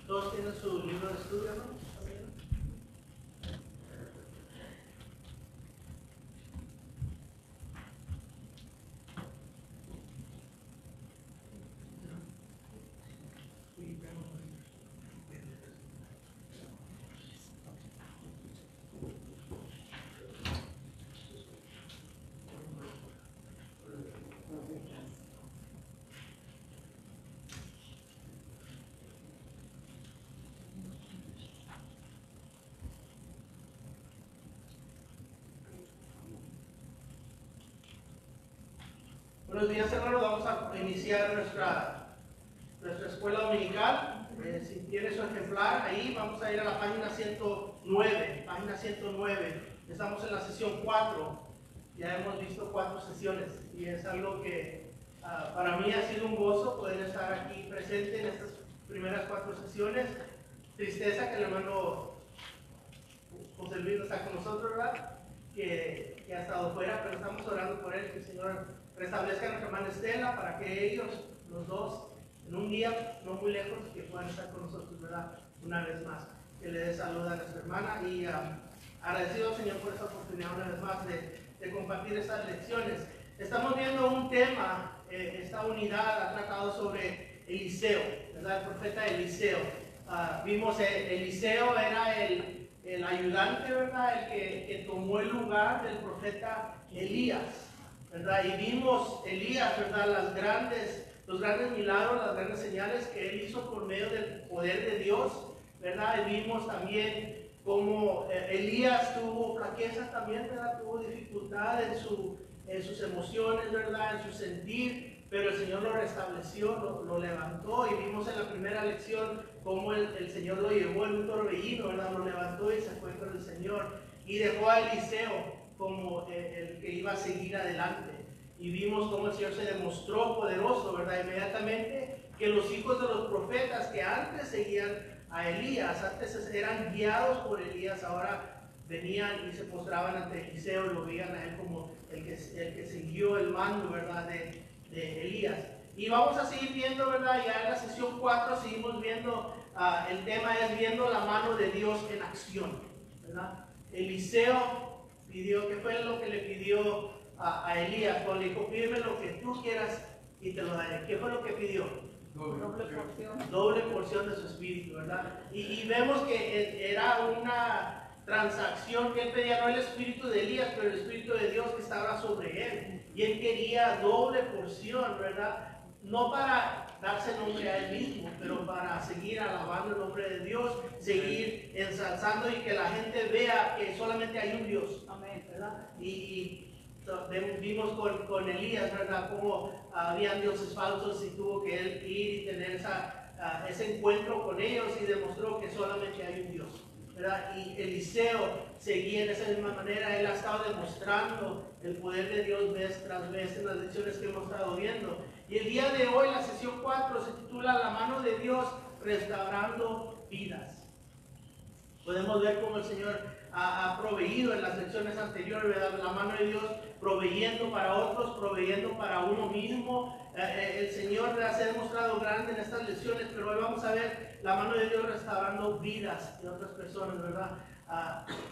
Todos tienen su libro de estudio, ¿no? Buenos días, hermanos. Vamos a iniciar nuestra escuela dominical. Si tiene su ejemplar ahí, vamos a ir a la página 109. Página 109. Estamos en la sesión 4. Ya hemos visto 4 sesiones y es algo que para mí ha sido un gozo poder estar aquí presente en estas primeras 4 sesiones. Tristeza que el hermano José Luis no está con nosotros, ¿verdad? Que ha estado fuera, pero estamos orando por él, que el Señor restablezca a nuestra hermana Estela para que ellos, los dos, en un día no muy lejos, que puedan estar con nosotros, ¿verdad? Una vez más. Que le dé salud a nuestra hermana y agradecido al Señor por esta oportunidad una vez más de compartir estas lecciones. Estamos viendo un tema, esta unidad ha tratado sobre Eliseo, ¿verdad? El profeta Eliseo. Vimos Eliseo era el ayudante, ¿verdad? El que tomó el lugar del profeta Elías, ¿verdad? Y vimos Elías, ¿verdad? Los grandes milagros, las grandes señales que él hizo por medio del poder de Dios, ¿verdad? Y vimos también cómo Elías tuvo flaquezas también, ¿verdad? Tuvo dificultad en sus emociones, ¿verdad? En su sentir, pero el Señor lo restableció, lo levantó, y vimos en la primera lección cómo el Señor lo llevó en un torbellino, ¿verdad? Lo levantó y se fue con el Señor, y dejó a Eliseo como el que iba a seguir adelante. Y vimos cómo el Señor se demostró poderoso, ¿verdad? Inmediatamente que los hijos de los profetas que antes seguían a Elías, antes eran guiados por Elías, ahora venían y se postraban ante Eliseo y lo veían a él como el que siguió el mando, ¿verdad? De Elías. Y vamos a seguir viendo, ¿verdad? Ya en la sesión 4 seguimos viendo, el tema es viendo la mano de Dios en acción, ¿verdad? Eliseo pidió, ¿qué fue lo que le pidió a Elías? Cuando le dijo, pídeme lo que tú quieras y te lo daré. ¿Qué fue lo que pidió? Doble porción de su espíritu, ¿verdad? Y vemos que era una transacción que él pedía, no el espíritu de Elías, pero el espíritu de Dios que estaba sobre él. Y él quería doble porción, ¿verdad? No para darse nombre a él mismo, pero para seguir alabando el nombre de Dios, seguir ensalzando y que la gente vea que solamente hay un Dios. Amén, ¿verdad? Y vimos con Elías, ¿verdad? Cómo habían dioses falsos y tuvo que él ir y tener ese encuentro con ellos y demostró que solamente hay un Dios, ¿verdad? Y Eliseo seguía en esa misma manera. Él ha estado demostrando el poder de Dios vez tras vez en las lecciones que hemos estado viendo. Y el día de hoy, la sesión 4, se titula La mano de Dios restaurando vidas. Podemos ver cómo el Señor ha proveído en las lecciones anteriores, ¿verdad? La mano de Dios proveyendo para otros, proveyendo para uno mismo. El Señor se ha demostrado grande en estas lecciones, pero hoy vamos a ver la mano de Dios restaurando vidas de otras personas, ¿verdad?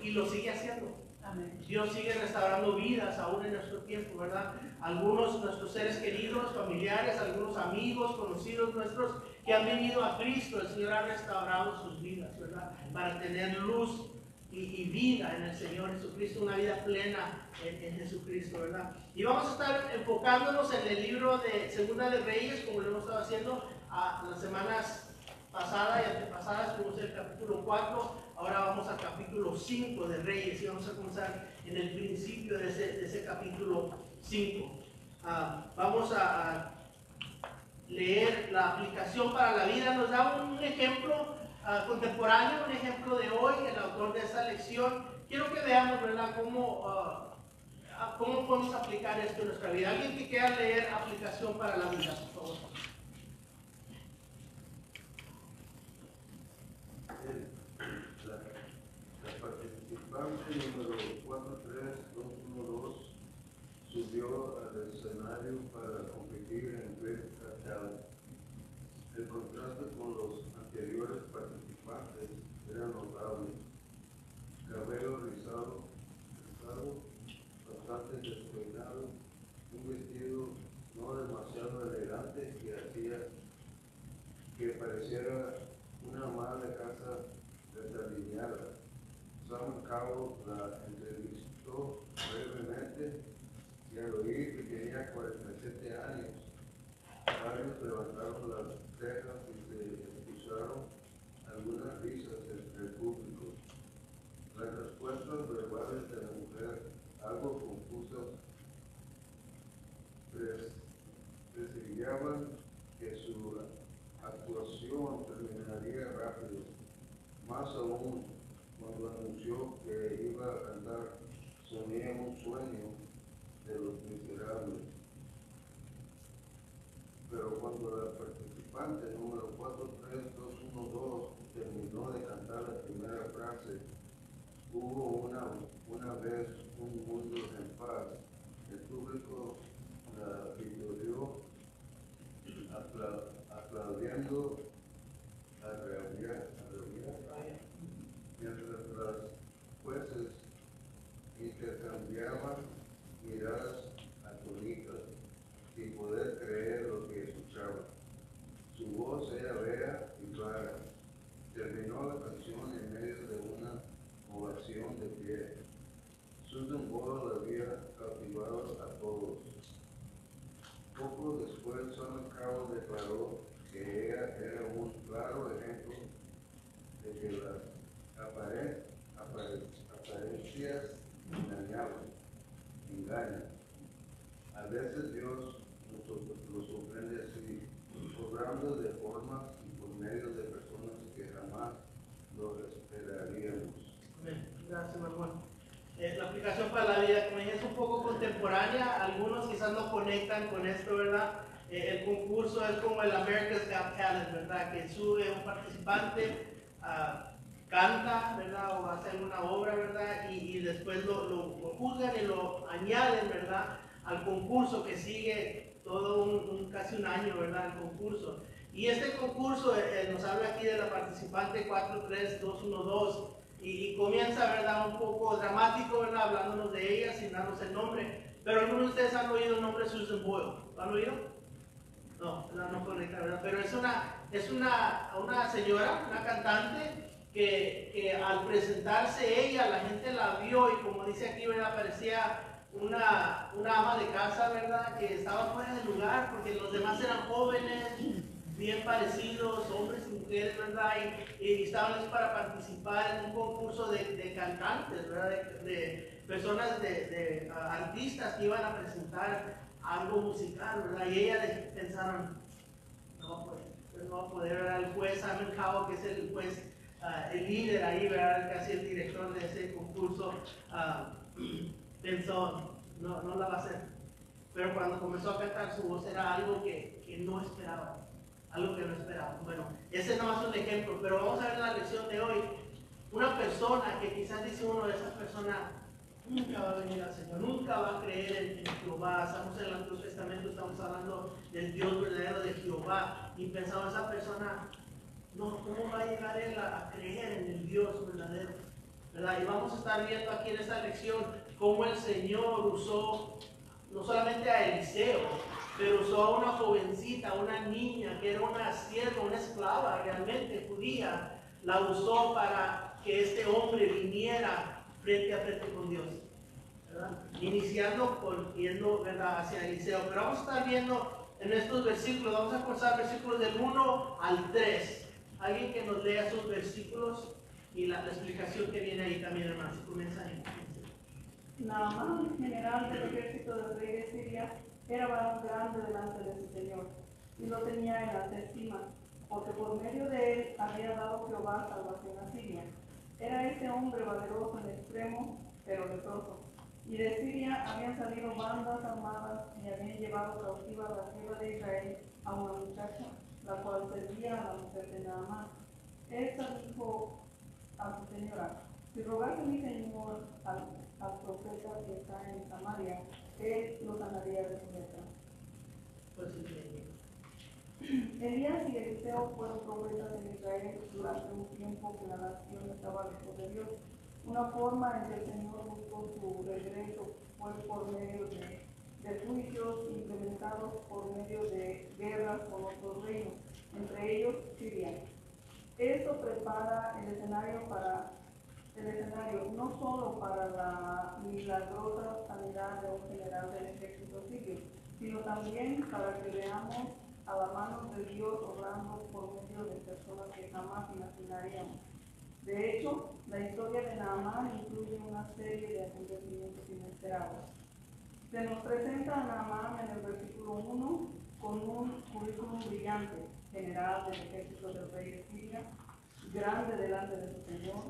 Y lo sigue haciendo. Amén. Dios sigue restaurando vidas aún en nuestro tiempo, ¿verdad? Algunos nuestros seres queridos, familiares, algunos amigos, conocidos nuestros que han venido a Cristo, el Señor ha restaurado sus vidas, ¿verdad? Para tener luz y vida en el Señor Jesucristo, una vida plena en Jesucristo, ¿verdad? Y vamos a estar enfocándonos en el libro de Segunda de Reyes, como lo hemos estado haciendo las semanas pasadas y antepasadas. Tuvimos el capítulo 4, ahora vamos al capítulo 5 de Reyes y vamos a comenzar en el principio de ese capítulo 5. Vamos a leer la aplicación para la vida. Nos da un ejemplo contemporáneo, un ejemplo de hoy, el autor de esta lección. Quiero que veamos, ¿verdad?, cómo podemos aplicar esto en nuestra vida. ¿Alguien que quiera leer aplicación para la vida, por favor? La participante número 43212 subió al escenario para competir en Great Talent. El contraste con los anteriores participantes participantes era notable. Cabello rizado, bastante despeinado, un vestido no demasiado elegante que hacía que pareciera una ama de casa desalineada. Simon Cowell la entrevistó brevemente y al oír que tenía 47 años, varios levantaron las cejas y se escucharon algunas risas entre el público. Las respuestas verbales de la mujer, algo confusas, presidiaban que su actuación terminaría rápido, más aún cuando anunció que iba a cantar Sonía un sueño de los miserables. Pero cuando la participante número 43212 terminó de cantar la primera frase, hubo una vez un mundo en paz. El público la vitoreó aplaudiendo a rabiar, mientras las jueces intercambiaban miradas atónitas sin poder creer lo que escuchaban. Su voz era bella y clara. Terminó la canción en medio de una ovación de pie. Susan Boyle había cautivado a todos. Poco después, Simon Cowell declaró que ella era un claro ejemplo de que las apariencias engañan. A veces Dios nos sorprende así, obrando de formas y por medio de personas que jamás lo esperaríamos. Amén. Gracias, Manuel. La aplicación para la vida, como dije, es un poco contemporánea. Algunos quizás no conectan con esto, ¿verdad? El concurso es como el America's Got Talent, ¿verdad? Que sube un participante, canta, ¿verdad? O hace alguna obra, ¿verdad? Y después lo juzgan y lo añaden, ¿verdad? Al concurso que sigue todo casi un año, ¿verdad? El concurso. Y este concurso nos habla aquí de la participante 43212. Y comienza, ¿verdad? Un poco dramático, ¿verdad? Hablándonos de ella sin darnos el nombre. Pero algunos de ustedes han oído el nombre de Susan Boyle. ¿Lo han oído? No, no conecta, ¿verdad? Pero es una señora, una cantante, que al presentarse ella, la gente la vio y como dice aquí, ¿verdad? Parecía una ama de casa, ¿verdad? Que estaba fuera de lugar porque los demás eran jóvenes, bien parecidos, hombres y mujeres, ¿verdad? Y estaban listos para participar en un concurso de cantantes, ¿verdad? De personas, de artistas que iban a presentar algo musical, ¿verdad? Y ellas pensaron, no va a poder, ¿verdad? El juez Simon Cowell, que es el juez, el líder ahí, ¿verdad? Casi el director de ese concurso, pensó, no la va a hacer. Pero cuando comenzó a cantar, su voz era algo que no esperaba. Algo que no esperaba. Bueno, ese no es un ejemplo, pero vamos a ver la lección de hoy. Una persona que quizás dice uno de esas personas, nunca va a venir al Señor, nunca va a creer en Jehová. Estamos en el Antiguo Testamento, estamos hablando del Dios verdadero de Jehová. Y pensamos, esa persona, no, ¿cómo va a llegar él a creer en el Dios verdadero? ¿Verdad? Y vamos a estar viendo aquí en esta lección cómo el Señor usó no solamente a Eliseo, pero usó a una jovencita, una niña que era una sierva, una esclava realmente judía, la usó para que este hombre viniera frente a frente con Dios, ¿verdad? Iniciando yendo, ¿verdad?, hacia Eliseo. Pero vamos a estar viendo en estos versículos, vamos a comenzar versículos del 1 al 3. Alguien que nos lea esos versículos y la explicación que viene ahí también, hermano. Si comienza ahí. Naamán, general del ejército del rey de Siria, era varón grande delante de su señor, y lo tenía en alta estima, porque por medio de él había dado Jehová salvación a Siria. Era este hombre valeroso en extremo, pero leproso. Y de Siria habían salido bandas armadas y habían llevado cautiva a la tierra de Israel a una muchacha, la cual servía a la mujer de Naamán. Esta dijo a su señora: si rogase mi señor al profeta que está en Samaria, él lo sanaría de su letra. Pues sí. Elías y Eliseo fueron profetas en Israel durante un tiempo que la nación estaba lejos de Dios. Una forma en que el Señor buscó su regreso fue por medio de juicios implementados por medio de guerras con otros reinos, entre ellos Siria. Esto prepara el escenario no solo para la milagrosa sanidad de un general del ejército sirio, sino también para que veamos a la mano de Dios obrando por medio de personas que jamás imaginaríamos. De hecho, la historia de Naamán incluye una serie de acontecimientos inesperados. Se nos presenta a Naamán en el versículo 1 con un currículum brillante, general del ejército del rey de Siria, grande delante de su Señor,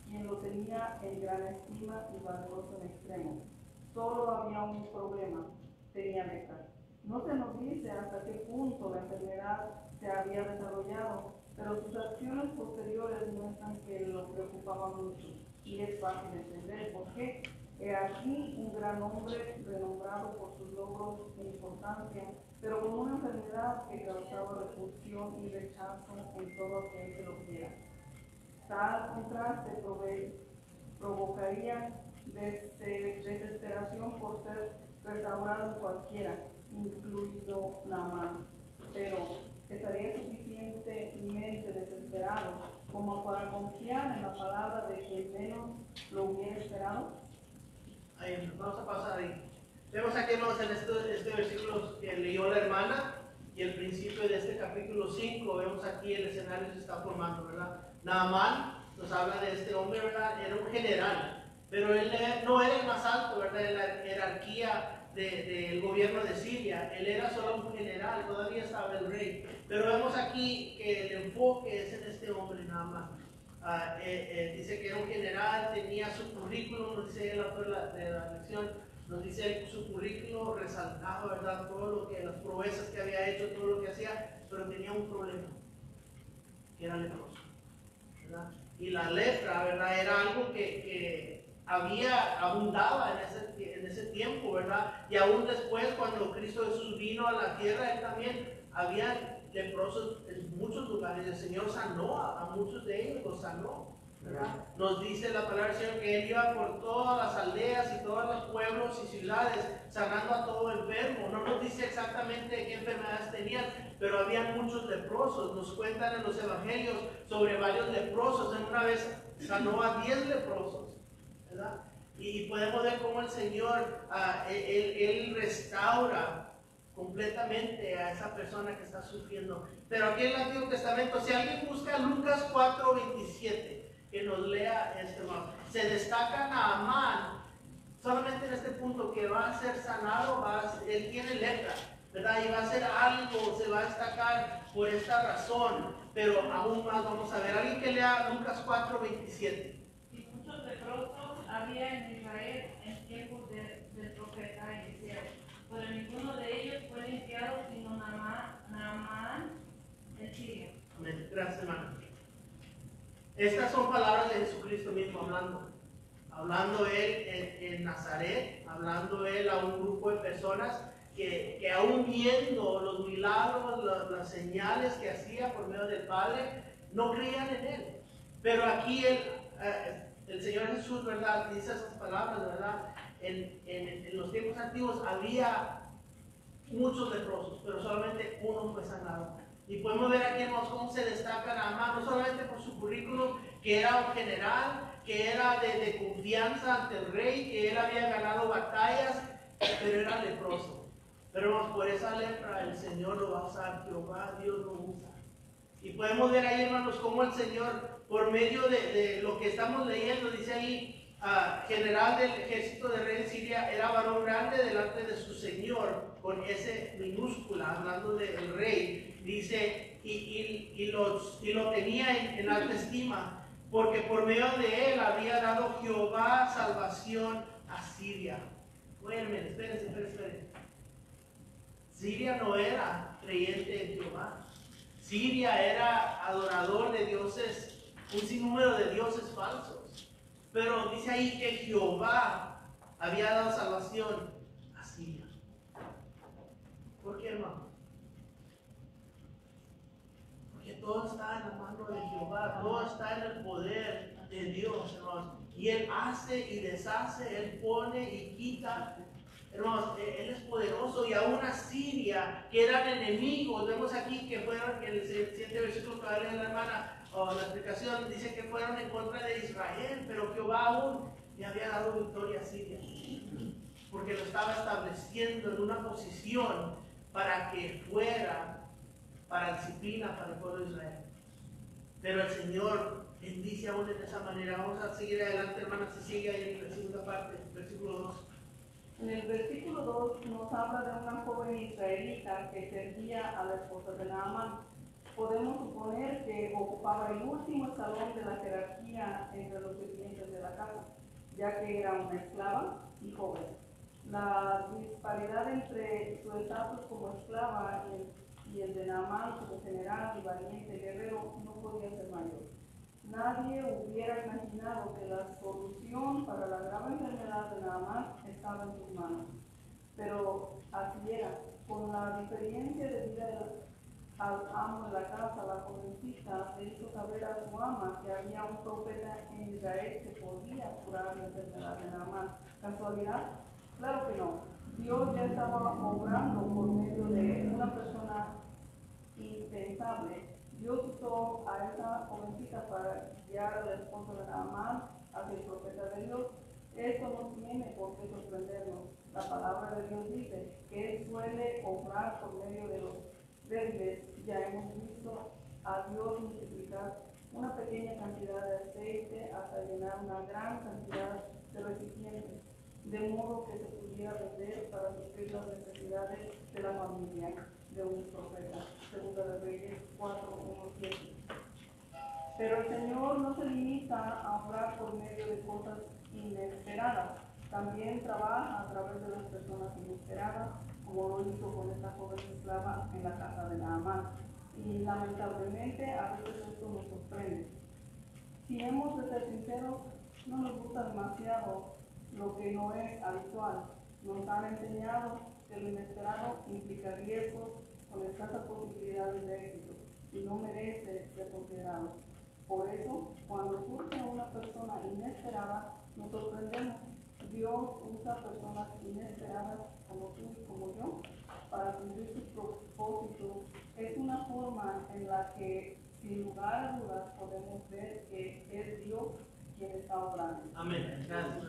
quien lo tenía en gran estima y valeroso en extremo. Solo había un problema: tenía lepra. No se nos dice hasta qué punto la enfermedad se había desarrollado, pero sus acciones posteriores muestran que lo preocupaba mucho, y es fácil entender por qué. He aquí un gran hombre renombrado por sus logros e importancia, pero con una enfermedad que causaba repulsión y rechazo en todo aquel que lo viera. Tal contraste provocaría desesperación por ser restaurado en cualquiera, incluido Naamán. Pero estaría suficientemente desesperado como para confiar en la palabra de quien menos lo hubiera esperado. Ahí, vamos a pasar ahí. Vemos aquí, hermanos, en este versículo que leyó la hermana y el principio de este capítulo 5, vemos aquí el escenario se está formando, ¿verdad? Naamán nos habla de este hombre, ¿verdad? Era un general, pero él no era el más alto, ¿verdad? En la jerarquía del gobierno de Siria. Él era solo un general, todavía estaba el rey. Pero vemos aquí que el enfoque es en este hombre, Naamán. Dice que era un general, tenía su currículum, nos dice el autor de la lección, nos dice su currículum resaltaba, ¿verdad? Todo lo que, las proezas que había hecho, todo lo que hacía, pero tenía un problema, que era leproso, ¿verdad? Y la lepra, ¿verdad? Era algo que abundaba en ese tiempo, ¿verdad? Y aún después, cuando Cristo Jesús vino a la tierra, él también había leprosos en muchos lugares. El Señor sanó a muchos de ellos, los sanó, ¿verdad? Nos dice la palabra del Señor que Él iba por todas las aldeas y todos los pueblos y ciudades, sanando a todo enfermo. No nos dice exactamente qué enfermedades tenían, pero había muchos leprosos. Nos cuentan en los evangelios sobre varios leprosos. En una vez sanó a 10 leprosos, ¿verdad? Y podemos ver cómo el Señor, él restaura completamente a esa persona que está sufriendo. Pero aquí en el Antiguo Testamento, si alguien busca Lucas 4:27, que nos lea este, se destaca Naamán solamente en este punto, que va a ser sanado, él tiene lepra, ¿verdad? Y va a hacer algo, se va a destacar por esta razón. Pero aún más vamos a ver, alguien que lea Lucas 4:27. Y muchos leprosos había en Israel en tiempos del profeta Eliseo, pero ninguno de ellos fue limpiado sino Naamán el sirio. Amén. Gracias, hermano. Estas son palabras de Jesucristo mismo hablando él en Nazaret, hablando él a un grupo de personas que aún viendo los milagros, las señales que hacía por medio del Padre, no creían en él. Pero aquí el Señor Jesús, ¿verdad?, dice esas palabras, ¿verdad? En los tiempos antiguos había muchos leprosos, pero solamente uno fue sanado. Y podemos ver aquí, hermanos, cómo se destaca Naamán, no solamente por su currículum, que era un general, que era de confianza ante el rey, que él había ganado batallas, pero era leproso. Pero hermanos, por esa lepra el Señor lo va a usar, Jehová Dios lo usa. Y podemos ver ahí, hermanos, cómo el Señor, por medio de lo que estamos leyendo, dice ahí, general del ejército del rey de Siria, era varón grande delante de su Señor, con ese minúscula, hablando del rey, dice, y lo tenía en alta estima, porque por medio de él había dado Jehová salvación a Siria. Bueno, espérense. Siria no era creyente en Jehová. Siria era adorador de dioses, un sinnúmero de dioses falsos. Pero dice ahí que Jehová había dado salvación a Siria. ¿Por qué, hermano? todo está en la mano de Jehová, todo está en el poder de Dios, hermanos. Y Él hace y deshace, Él pone y quita. Hermanos, Él es poderoso y aún a Siria, que eran enemigos, vemos aquí que fueron, en el siguiente versículo que va a leer la hermana, o la explicación, dice que fueron en contra de Israel, pero Jehová aún le había dado victoria a Siria, porque lo estaba estableciendo en una posición para que fuera para disciplina para el pueblo de Israel. Pero el Señor bendice aún en esa manera. Vamos a seguir adelante, hermana, se sigue ahí en la segunda parte, versículo 2. En el versículo 2 nos habla de una joven israelita que servía a la esposa de Naamán. Podemos suponer que ocupaba el último escalón de la jerarquía entre los sirvientes de la casa, ya que era una esclava y joven. La disparidad entre su estatus como esclava y el de Naamán como general y valiente guerrero no podía ser mayor. Nadie hubiera imaginado que la solución para la grave enfermedad de Naamán estaba en sus manos. Pero así era. Con la diferencia de vida al amo de la casa, la jovencita le hizo saber a su ama que había un profeta en Israel que podía curar la enfermedad de Naamán. ¿Casualidad? Claro que no. Dios ya estaba obrando por medio de una persona impensable. Dios usó a esa jovencita para guiar al esposo de Naamán hacia el profeta de Dios. Esto no tiene por qué sorprendernos. La palabra de Dios dice que Él suele obrar por medio de los débiles. Ya hemos visto a Dios multiplicar una pequeña cantidad de aceite hasta llenar una gran cantidad de recipientes, de modo que se pudiera vender para suplir las necesidades de la familia de un profeta. Segunda de Reyes 4:1-7. Pero el Señor no se limita a obrar por medio de cosas inesperadas. También trabaja a través de las personas inesperadas, como lo hizo con esta joven esclava en la casa de Naamán. Y lamentablemente a veces esto nos sorprende. Si hemos de ser sinceros, no nos gusta demasiado lo que no es habitual. Nos han enseñado que lo inesperado implica riesgos con escasas posibilidades de éxito y no merece ser considerado. Por eso, cuando surge una persona inesperada, nos sorprendemos. Dios usa personas inesperadas como tú y como yo para cumplir sus propósitos. Es una forma en la que, sin lugar a dudas, podemos ver que es Dios quien está obrando. Amén. Gracias.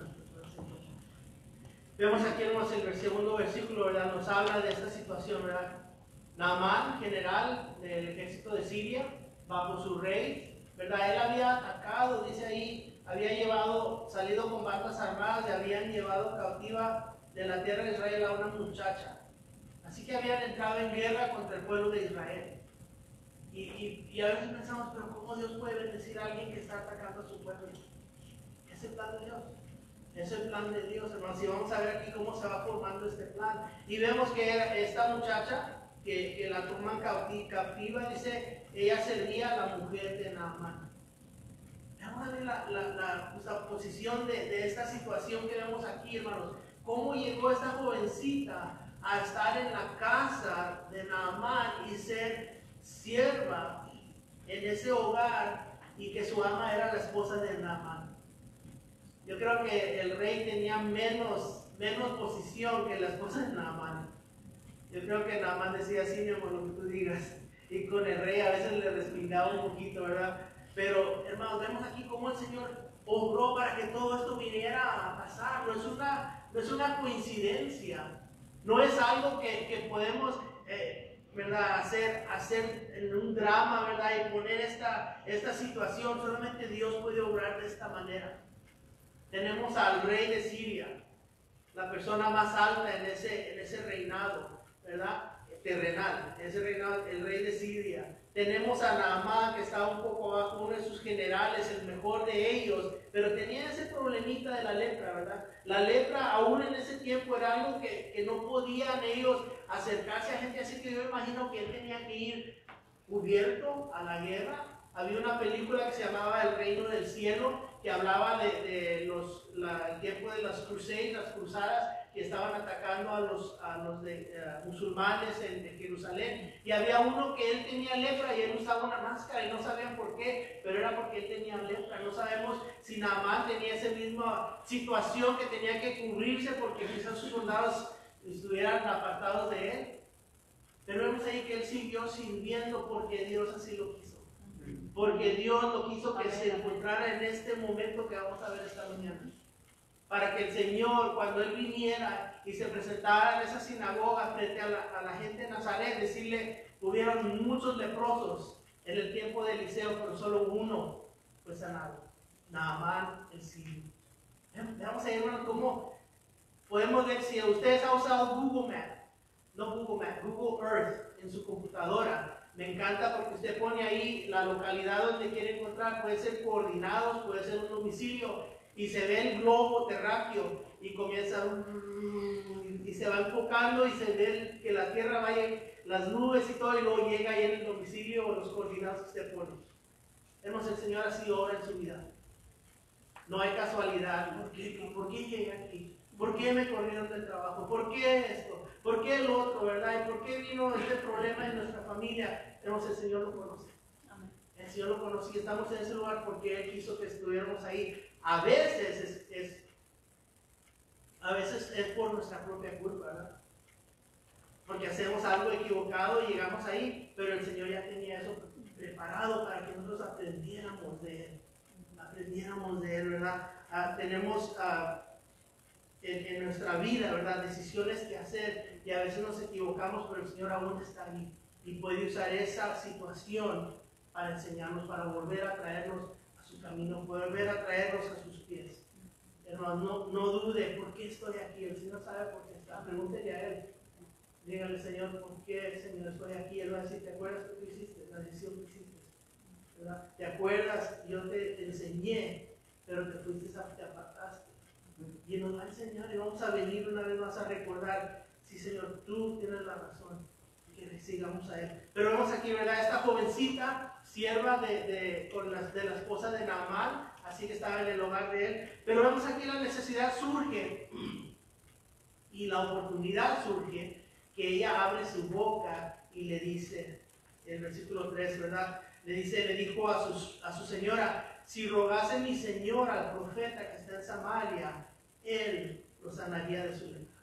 Vemos aquí el segundo versículo, ¿verdad? Nos habla de esta situación, ¿verdad? Naamán, general del ejército de Siria, bajo su rey, ¿verdad? Él había atacado, dice ahí, había salido con bandas armadas y habían llevado cautiva de la tierra de Israel a una muchacha. Así que habían entrado en guerra contra el pueblo de Israel. Y a veces pensamos, pero ¿cómo Dios puede bendecir a alguien que está atacando a su pueblo? Es el plan de Dios. Es el plan de Dios, hermanos. Y vamos a ver aquí cómo se va formando este plan. Y vemos que esta muchacha, que la toman cautiva, dice, ella sería la mujer de Naamán. Vamos a ver la posición de esta situación que vemos aquí, hermanos. Cómo llegó esta jovencita a estar en la casa de Naamán y ser sierva en ese hogar, y que su ama era la esposa de Naamán. Yo creo que el rey tenía menos posición que la esposa de Naamán. Yo creo que Naamán decía, sí, mi amor, lo que tú digas. Y con el rey a veces le respingaba un poquito, ¿verdad? Pero, hermanos, vemos aquí cómo el Señor obró para que todo esto viniera a pasar. No es una coincidencia. No es algo que podemos ¿verdad? Hacer en un drama, ¿verdad? Y poner esta situación. Solamente Dios puede obrar de esta manera. Tenemos al rey de Siria, la persona más alta en ese reinado, ¿verdad? Terrenal, ese reinado, el rey de Siria. Tenemos a Naamán, que estaba un poco abajo, uno de sus generales, el mejor de ellos, pero tenía ese problemita de la lepra, ¿verdad? La lepra aún en ese tiempo era algo que no podían ellos acercarse a gente, así que yo imagino que él tenía que ir cubierto a la guerra. Había una película que se llamaba El Reino del Cielo, que hablaba de el tiempo de las crusades, las cruzadas, que estaban atacando a los musulmanes en Jerusalén. Y había uno que él tenía lepra y él usaba una máscara y no sabían por qué, pero era porque él tenía lepra. No sabemos si Naamán tenía esa misma situación, que tenía que cubrirse porque quizás sus soldados estuvieran apartados de él. Pero vemos ahí que él siguió sirviendo porque Dios así lo quiso. Porque Dios lo quiso que se encontrara en este momento que vamos a ver esta mañana. Para que el Señor, cuando Él viniera y se presentara en esa sinagoga frente a la gente de Nazaret, decirle, hubieron muchos leprosos en el tiempo de Eliseo, pero solo uno fue sanado. Naamán el sirio. Veamos ahí, hermano, cómo podemos ver si ustedes han usado Google Maps, no Google Maps, Google Earth en su computadora. Me encanta porque usted pone ahí la localidad donde quiere encontrar, puede ser coordinados, puede ser un domicilio, y se ve el globo terráqueo y comienza y se va enfocando y se ve que la tierra vaya, las nubes y todo, y luego llega ahí en el domicilio o los coordinados que usted pone. Vemos, el Señor así obra en su vida. No hay casualidad. ¿Por qué llegué aquí? ¿Por qué me corrieron del trabajo? ¿Por qué esto? ¿Por qué el otro, verdad? ¿Y por qué vino este problema en nuestra familia? El Señor lo conoce. El Señor lo conoce y estamos en ese lugar porque Él quiso que estuviéramos ahí. A veces es por nuestra propia culpa, ¿verdad? Porque hacemos algo equivocado y llegamos ahí, pero el Señor ya tenía eso preparado para que nosotros aprendiéramos de Él. Aprendiéramos de Él, ¿verdad? Tenemos en nuestra vida, ¿verdad? Decisiones que hacer y a veces nos equivocamos, pero el Señor aún está ahí y puede usar esa situación para enseñarnos, para volver a traernos a su camino, volver a traernos a sus pies. Hermano, no dude, ¿por qué estoy aquí? El Señor sabe por qué está. Pregúntele a Él. Dígale, Señor, ¿por qué, Señor, estoy aquí? Él va a decir, ¿te acuerdas que tú hiciste? La decisión que hiciste, ¿verdad? ¿Te acuerdas? Yo te enseñé, pero te apartaste. Y nos va a enseñar y vamos a venir una vez más a recordar, sí, Señor, tú tienes la razón, que sigamos a Él. Pero vemos aquí, ¿verdad? Esta jovencita, sierva de la esposa de Naamán, así que estaba en el hogar de él. Pero vemos aquí la necesidad surge y la oportunidad surge, que ella abre su boca y le dice, en el versículo 3, ¿verdad? Le dijo a su señora, si rogase mi señor al profeta que está en Samaria, él lo sanaría de su lepra.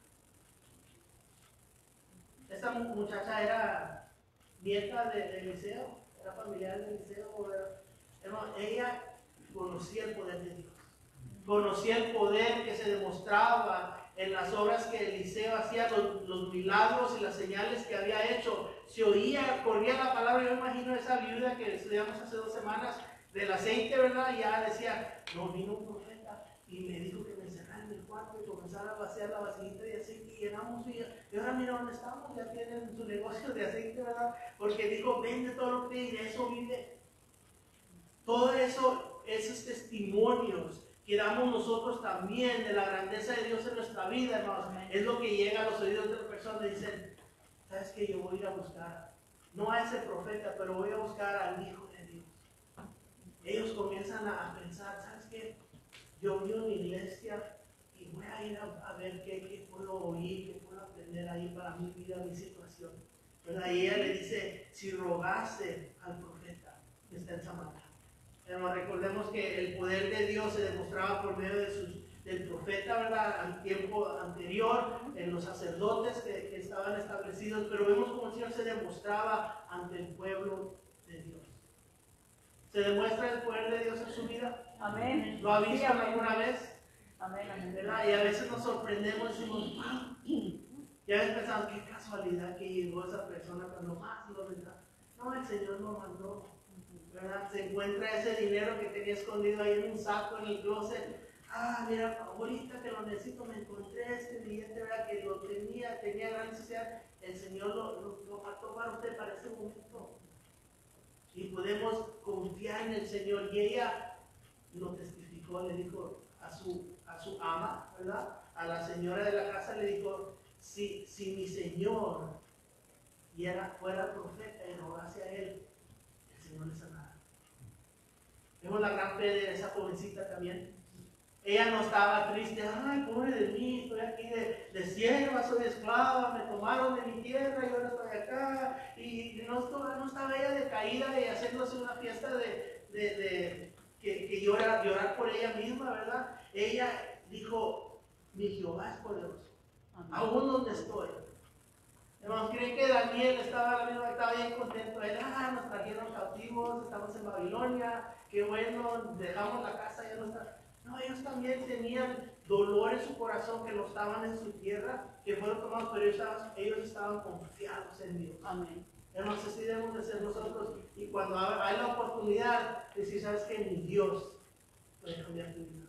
Esta muchacha era nieta de Eliseo, era familiar de Eliseo. Ella conocía el poder de Dios, conocía el poder que se demostraba en las obras que Eliseo hacía, los milagros y las señales que había hecho. Se oía, corría la palabra. Yo imagino esa viuda que estudiamos hace 2 semanas del aceite, ¿verdad? Ya decía, no, vino un profeta y me dijo que me encerrara en el cuarto y comenzara a vaciar la vasijita de aceite y llenamos y ahora mira dónde estamos, ya tienen su negocio de aceite, ¿verdad? Porque dijo, vende todo lo que y de eso vive. Todo eso, esos testimonios que damos nosotros también de la grandeza de Dios en nuestra vida, hermanos, es lo que llega a los oídos de las personas y dicen, ¿sabes qué? Yo voy a ir a buscar, no a ese profeta, pero voy a buscar al Hijo de Dios. Ellos comienzan a pensar, ¿sabes qué? Yo vivo en la iglesia y voy a ir a ver qué puedo oír, qué puedo aprender ahí para mi vida, mi situación. ¿Verdad? Y ella le dice, si rogase al profeta que está en Samaria. Pero recordemos que el poder de Dios se demostraba por medio del profeta, ¿verdad? Al tiempo anterior, en los sacerdotes que estaban establecidos, pero vemos cómo el Señor se demostraba ante el pueblo de Dios. ¿Se demuestra el poder de Dios en su vida? Amén. ¿Lo ha visto alguna vez? Amén, amén. ¿Verdad? Y a veces nos sorprendemos y decimos, ¡wow! Y a veces pensamos, qué casualidad que llegó esa persona cuando más lo vendrá. No, el Señor lo mandó. ¿Verdad? Se encuentra ese dinero que tenía escondido ahí en un saco en el closet. Ah, mira, ahorita que lo necesito, me encontré este billete, ¿verdad? Que lo tenía gran necesidad. El Señor lo mató para usted para ese momento. Y podemos confiar en el Señor. Y ella lo testificó, le dijo a su ama, ¿verdad? A la señora de la casa le dijo, si mi Señor fuera profeta y rogase a él, el Señor le sanará. vemos la gran fe de esa jovencita también. Ella no estaba triste, ay, pobre de mí, estoy aquí de sierva, soy esclava, me tomaron de mi tierra y ahora estoy acá. Y no estaba ella decaída de hacernos una fiesta que llorar por ella misma, ¿verdad? Ella dijo, mi Jehová es poderoso, aún donde estoy. Hermanos, ¿creen que Daniel estaba bien contento? Él, nos trajeron cautivos, estamos en Babilonia, qué bueno, dejamos la casa, ya no está. No, ellos también tenían dolor en su corazón que no estaban en su tierra, que fueron tomados, pero ellos estaban confiados en Dios. Amén. Hermanos, así debemos de ser nosotros. Y cuando hay la oportunidad, decir, ¿sabes qué? Mi Dios puede cambiar tu vida.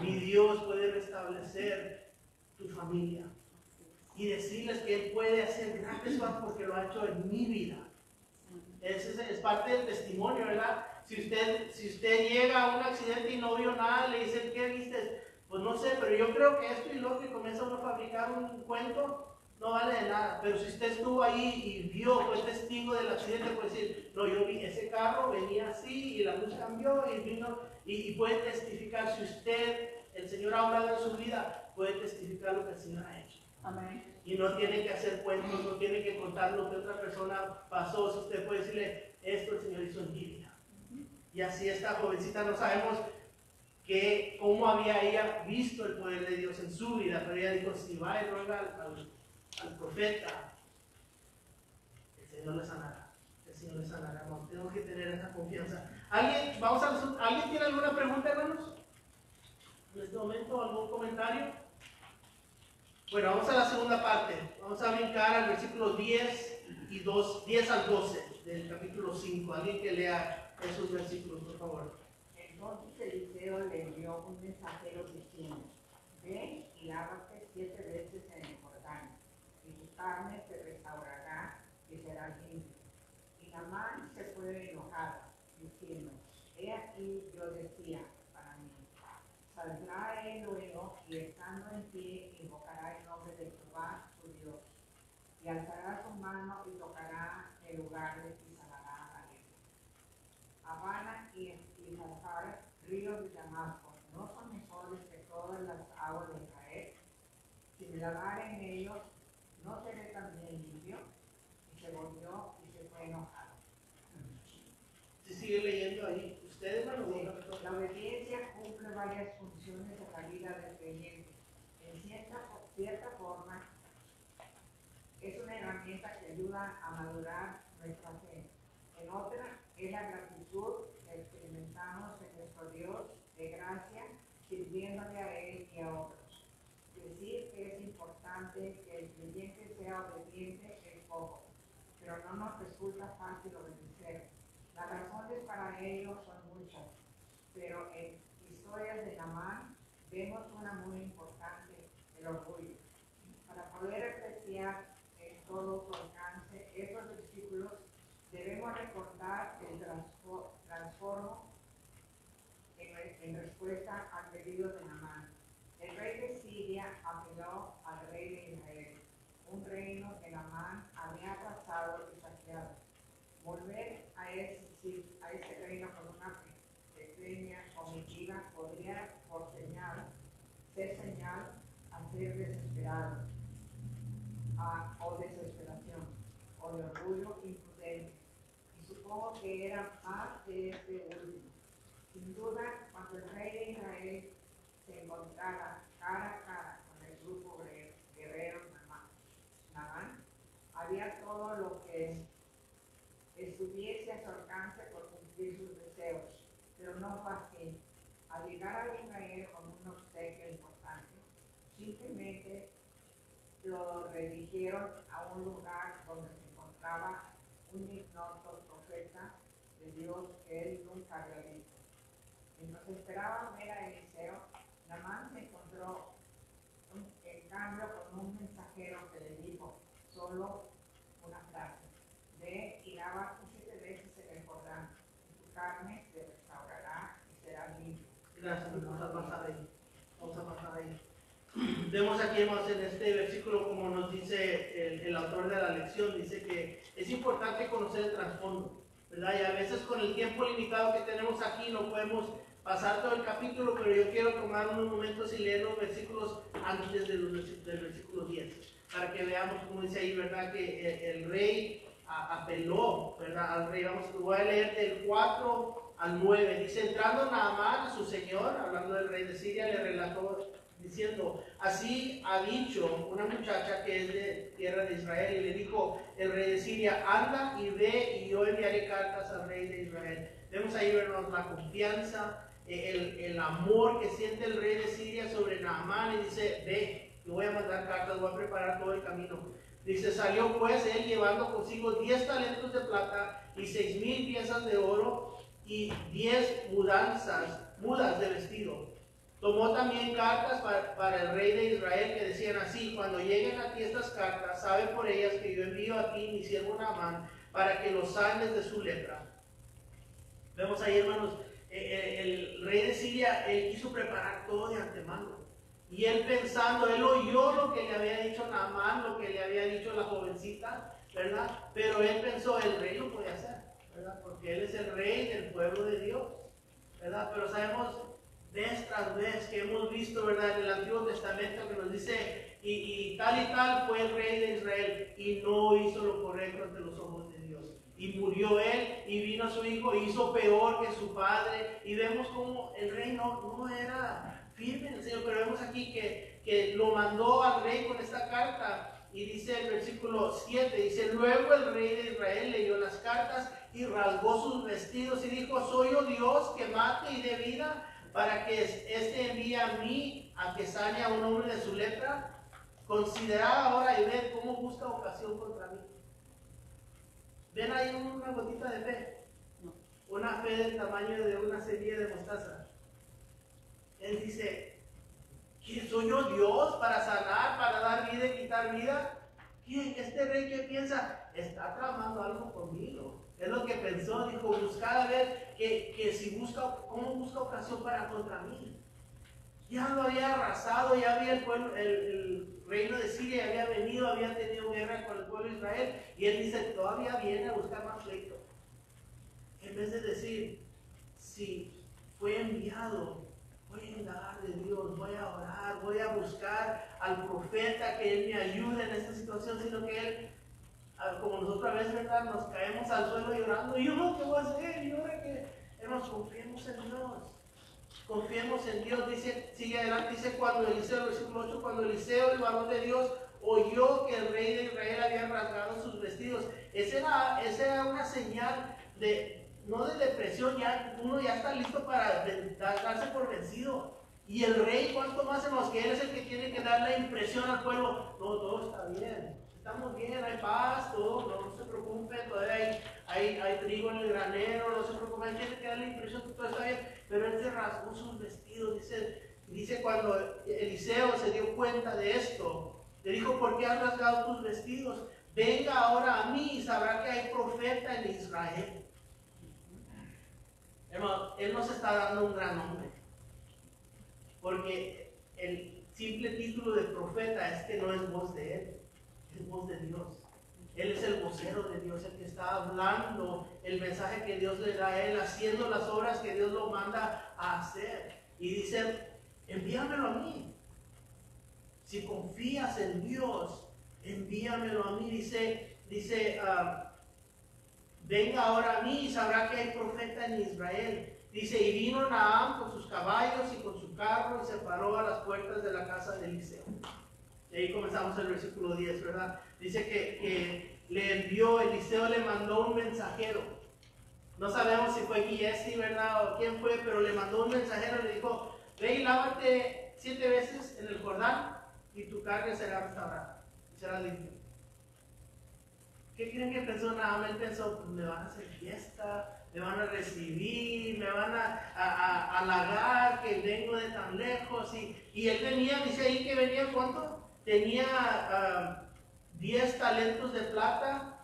Mi Dios puede restablecer tu familia. Y decirles que Él puede hacer grandes cosas porque lo ha hecho en mi vida. Es parte del testimonio, ¿verdad? Si usted llega a un accidente y no vio nada, le dicen, ¿qué viste? Pues no sé, pero yo creo que esto y lo que comienza uno a fabricar un cuento, no vale de nada. Pero si usted estuvo ahí y vio, fue testigo del accidente, puede decir, no, yo vi ese carro, venía así y la luz cambió y vino, y puede testificar. Si usted, el Señor ha hablado en su vida, puede testificar lo que el Señor ha hecho. Amén. Y no tiene que hacer cuentos, no tiene que contar lo que otra persona pasó. Si usted puede decirle, esto el Señor hizo en mi vida. Y así esta jovencita, no sabemos cómo había ella visto el poder de Dios en su vida, pero ella dijo, si va y ruega al profeta, el Señor le sanará. El Señor le sanará. No, tenemos que tener esa confianza. ¿Alguien tiene alguna pregunta, hermanos? En este momento, ¿algún comentario? Bueno, vamos a la segunda parte. Vamos a brincar al versículo 10 al 12 del capítulo 5. Alguien que lea esos versículos, por favor. Entonces Eliseo le envió un mensajero diciendo, ve y lávate 7 veces en el Jordán, y tu carne se restaurará y será limpia. Y Naamán se fue enojado, diciendo, he aquí yo decía para mí, saldrá él luego y estando en pie invocará el nombre de Jehová su Dios, y alzará su mano y tocará el lugar y sanará a él. Habana y Nazar, ríos de Damasco, ¿no son mejores que todas las aguas de Israel? Si me lavare en ellos, ¿no seré también limpio? Y se volvió y se fue enojado. Si sigue leyendo ahí, ustedes van a ver. La obediencia cumple varias funciones en la vida del creyente. En cierta forma, es una herramienta que ayuda a madurar nuestra fe. En otra, es la gratitud que experimentamos en nuestro Dios de gracia, sirviéndole a Él y a otros. Decir que es importante que el creyente sea obediente es poco, pero no nos resulta fácil obedecer. Las razones para ello son muchas, pero en historias de Naamán vemos una muy importante, el orgullo. Para poder apreciar en todo su alcance estos versículos, debemos recordar el transformo en respuesta al pedido de Naamán. El rey de Siria apeló al rey de Israel, un reino que Naamán había arrasado y saqueado. Volver a ese reino con una pequeña comitiva podría ser señal a ser desesperado, o desesperación, o de orgullo imprudente. Y supongo que era más de este último. Sin duda, cuando el rey de Israel se encontrara cara a cara con el grupo guerrero Naamán, había todo lo que estuviese a su alcance por cumplir sus deseos, pero no fue así. Al llegar a Israel con un obsequio importante, simplemente lo redirigieron a un lugar donde se encontraba un ignoto profeta de Dios que él nunca había visto. Mientras esperaban ver a Eliseo, Naamán se encontró en cambio con un mensajero que le dijo solo una frase: ve y lávate 7 veces en el Jordán, y tu carne se restaurará y será limpia. Gracias, vamos a pasar ahí. Vemos aquí, hermanos, en este versículo, como nos dice el autor de la lección, dice que es importante conocer el trasfondo. ¿verdad? Y a veces con el tiempo limitado que tenemos aquí no podemos pasar todo el capítulo, pero yo quiero tomar unos momentos y leer los versículos antes del versículo 10, para que veamos, como dice ahí, ¿verdad? Que el rey apeló, ¿verdad? Al rey. Voy a leer del 4 al 9. Dice: entrando Naamán a su señor, hablando del rey de Siria, le relató diciendo: así ha dicho una muchacha que es de tierra de Israel. Y le dijo el rey de Siria: anda y ve, y yo enviaré cartas al rey de Israel. Vemos ahí, vernos la confianza, el amor que siente el rey de Siria sobre Naamán, y dice: ve, yo voy a mandar cartas, voy a preparar todo el camino. Dice: salió pues él llevando consigo 10 talentos de plata y 6,000 piezas de oro y 10 mudas de vestido. Tomó también cartas para el rey de Israel, que decían así: cuando lleguen a ti estas cartas, sabe por ellas que yo envío a ti mi siervo Naamán, para que lo sanes de su lepra. Vemos ahí, hermanos, el rey de Siria, él quiso preparar todo de antemano. Y él pensando, él oyó lo que le había dicho Naamán, lo que le había dicho la jovencita, ¿verdad? Pero él pensó, el rey lo puede hacer, ¿verdad? Porque él es el rey del pueblo de Dios, ¿verdad? Pero sabemos vez tras vez que hemos visto, ¿verdad? En el Antiguo Testamento, que nos dice, y tal fue el rey de Israel, y no hizo lo correcto ante los ojos de Dios. Y murió él, y vino su hijo, y hizo peor que su padre. Y vemos como el rey no era firme en el Señor, pero vemos aquí que lo mandó al rey con esta carta. Y dice el versículo 7, dice: luego el rey de Israel leyó las cartas y rasgó sus vestidos y dijo: ¿soy yo Dios que mate y dé vida, para que este envíe a mí a que sane a un hombre de su lepra? Considerad ahora y ved cómo busca ocasión contra mí. ¿Ven ahí una gotita de fe? Una fe del tamaño de una semilla de mostaza. Él dice: ¿quién soy yo, Dios, para sanar, para dar vida y quitar vida? ¿Quién? Este rey que piensa, está tramando algo conmigo. Es lo que pensó. Dijo: buscad a ver que si busca, cómo busca ocasión para contra mí. Ya lo había arrasado, ya había el reino de Siria había venido, había tenido guerra con el pueblo de Israel, y él dice: todavía viene a buscar más pleito. En vez de decir: si fue enviado, voy a indagar de Dios, voy a orar, voy a buscar al profeta que él me ayude en esta situación, sino que él, como nosotros a veces, ¿verdad?, nos caemos al suelo llorando. ¿Y yo qué voy a hacer? ¿Y ahora qué? Hermanos, confiemos en Dios. Confiemos en Dios. Dice, sigue adelante, dice: cuando Eliseo, versículo 8, cuando Eliseo, el varón de Dios, oyó que el rey de Israel había rasgado sus vestidos. Esa era una señal no de depresión, ya uno ya está listo para darse por vencido. Y el rey, ¿cuánto más en los que él es el que tiene que dar la impresión al pueblo? No, todo está bien, estamos bien, hay paz, todo, no se preocupen, todavía hay trigo en el granero, no se preocupen, él tiene que dar la impresión que todo está bien. Pero él se rasgó sus vestidos. Dice cuando Eliseo se dio cuenta de esto, le dijo: ¿por qué has rasgado tus vestidos? Venga ahora a mí y sabrá que hay profeta en Israel. Hermano, él nos está dando un gran nombre, porque el simple título de profeta es que no es voz de él, es voz de Dios. Él es el vocero de Dios, el que está hablando el mensaje que Dios le da a él, haciendo las obras que Dios lo manda a hacer. Y dice: envíamelo a mí. Si confías en Dios, envíamelo a mí. Dice venga ahora a mí y sabrá que hay profeta en Israel. Dice: y vino Naamán con sus caballos y con su carro y se paró a las puertas de la casa de Eliseo. Y ahí comenzamos el versículo 10, ¿verdad? Dice que le envió, Eliseo le mandó un mensajero. No sabemos si fue Giesi, ¿verdad?, o quién fue, pero le mandó un mensajero y le dijo: ve y lávate 7 veces en el Jordán y tu carne será restaurada y será limpia. ¿Qué creen que pensó Naamán? Él pensó: pues me van a hacer fiesta, me van a recibir, me van a halagar que vengo de tan lejos. Y él venía, dice ahí que venía, ¿cuánto? Tenía 10 talentos de plata,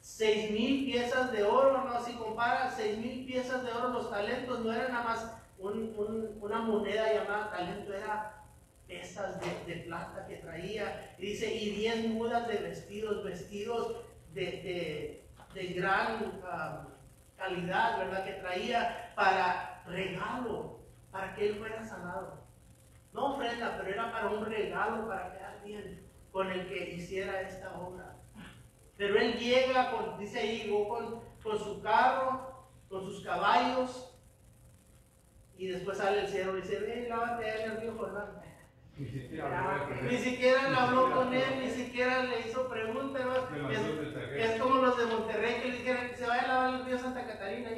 6,000 piezas de oro. No, si comparas 6,000 piezas de oro, los talentos no eran nada más una moneda llamada talento, era piezas de plata que traía. Y dice: y 10 mudas de vestidos de gran calidad, ¿verdad? Que traía para regalo, para que él fuera sanado. No ofrenda, pero era para un regalo, para quedar bien con el que hiciera esta obra. Pero él llega, dice ahí, llegó con su carro, con sus caballos, y después sale el siervo y dice, ven, lávate en el río Jordán. Ni siquiera le habló con él, ni siquiera le hizo preguntas. Es como los de Monterrey que le dijeron que se vaya a lavar el río Santa Catarina.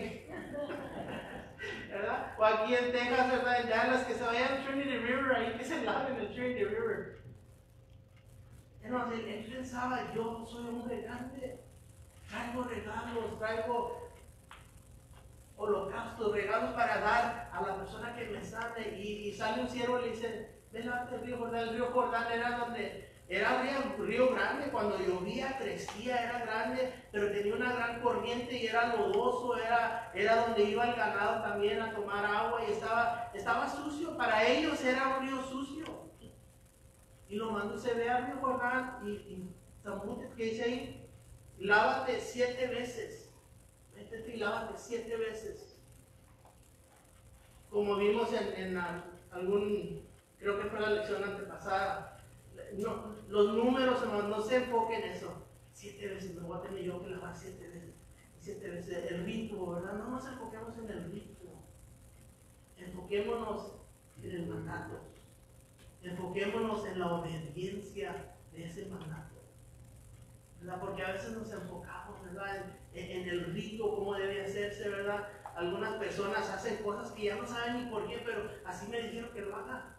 ¿Verdad? O aquí en Texas, ¿verdad? Ya las que se vayan al Trinity River, ahí que se laven el Trinity River. Entonces, él pensaba, yo soy un regante, traigo regalos, traigo holocaustos, regalos para dar a la persona que me sane. Y sale un siervo y le dice, ven al río Jordán. El río Jordán era donde era un río grande, cuando llovía crecía, era grande, pero tenía una gran corriente y era lodoso, era donde iba el ganado también a tomar agua y estaba sucio. Para ellos era un río sucio. Y lo mandó, se ve al río Jordán y Zambute, que dice ahí, lávate 7 veces. Métete y lávate 7 veces. Como vimos en creo que fue la lección antepasada, no, los números, no se enfoquen en eso. 7 veces, me voy a tener yo que lavar 7 veces. 7 veces, el rito, ¿verdad? No nos enfoquemos en el rito. Enfoquémonos en el mandato. Enfoquémonos en la obediencia de ese mandato, ¿verdad? Porque a veces nos enfocamos, ¿verdad? En el rito, cómo debe hacerse, ¿verdad? Algunas personas hacen cosas que ya no saben ni por qué, pero así me dijeron que lo haga.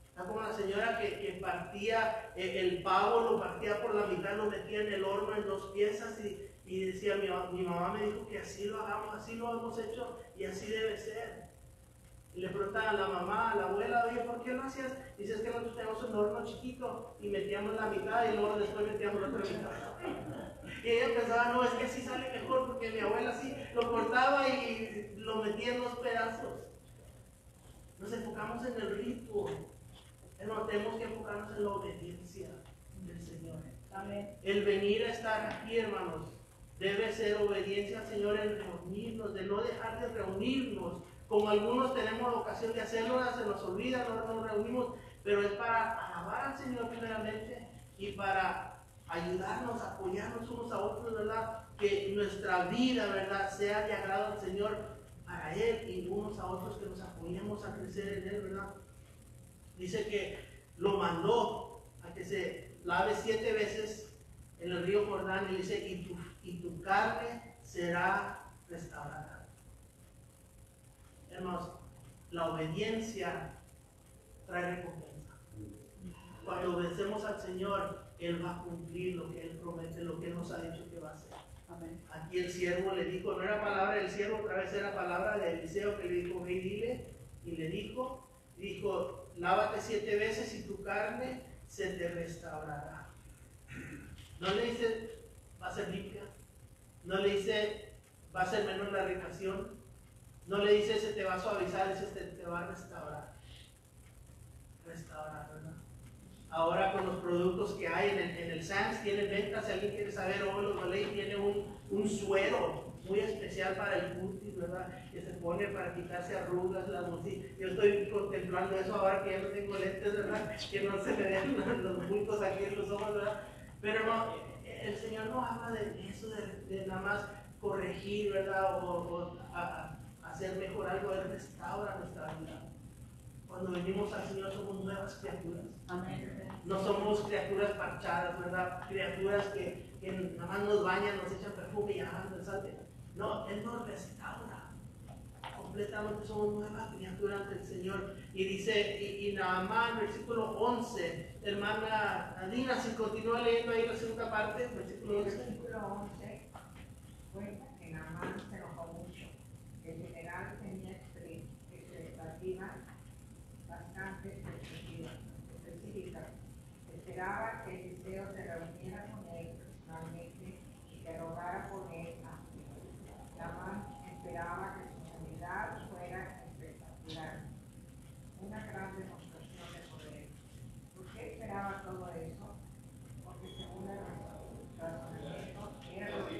Está como la señora que partía el pavo, lo partía por la mitad, lo metía en el horno en 2 piezas y decía, mi mamá me dijo que así lo hagamos, así lo hemos hecho y así debe ser. Y le preguntaba a la mamá, a la abuela, oye, ¿por qué lo hacías? Dice, es que nosotros tenemos un horno chiquito y metíamos la mitad y luego después metíamos la otra mitad. Y ella pensaba, no, es que así sale mejor porque mi abuela así lo cortaba y lo metía en 2 pedazos. Nos enfocamos en el rito. No, tenemos que enfocarnos en la obediencia del Señor. Amén. El venir a estar aquí, hermanos, debe ser obediencia al Señor en reunirnos, de no dejar de reunirnos. Como algunos tenemos la ocasión de hacerlo, se nos olvida, no nos reunimos, pero es para alabar al Señor primeramente y para ayudarnos, apoyarnos unos a otros, ¿verdad? Que nuestra vida, ¿verdad?, sea de agrado al Señor para Él y unos a otros que nos apoyemos a crecer en Él, ¿verdad? Dice que lo mandó a que se lave 7 veces en el río Jordán y dice, y tu carne será restaurada. Hermanos, la obediencia trae recompensa. Cuando obedecemos al Señor, Él va a cumplir lo que Él promete, lo que Él nos ha dicho que va a hacer. Amén. Aquí el siervo le dijo, no era palabra del siervo, otra vez era palabra de Eliseo que le dijo, ve y dile, y le dijo, lávate 7 veces y tu carne se te restaurará. No le dice, va a ser limpia. No le dice, va a ser menos la irritación. No le dice, se te va a suavizar, dice, te va a restaurar. Restaurar, ¿verdad? Ahora con los productos que hay en el Sam's, tienen ventas, si alguien quiere saber, los Olay tiene un suero muy especial para el cutis, ¿verdad? Que se pone para quitarse arrugas, las bolsillas. Yo estoy contemplando eso ahora que ya no tengo lentes, ¿verdad? Que no se me den los bultos aquí en los ojos, ¿verdad? Pero no, el Señor no habla de eso, de nada más corregir, ¿verdad? O hacer mejor algo. Él restaura nuestra vida. Cuando venimos al Señor somos nuevas criaturas. Amén. No somos criaturas parchadas, ¿verdad? Criaturas que nada más nos bañan, nos echan perfume y ya nos salte. No, Él nos restaura. Completamente somos nuevas criaturas ante el Señor. Y dice, y nada más, versículo 11, hermana Adina, si continúa leyendo ahí la segunda parte, versículo 11. Versículo 11 cuenta que Naamán se enojó mucho. El general tenía expectativas bastante específicas. Esperaba que Eliseo se reuniera con él personalmente y que rogara por él. Naamán esperaba que su sanidad fuera espectacular, una gran demostración de poder. ¿Por qué esperaba todo eso? Porque según el razonamiento era lo que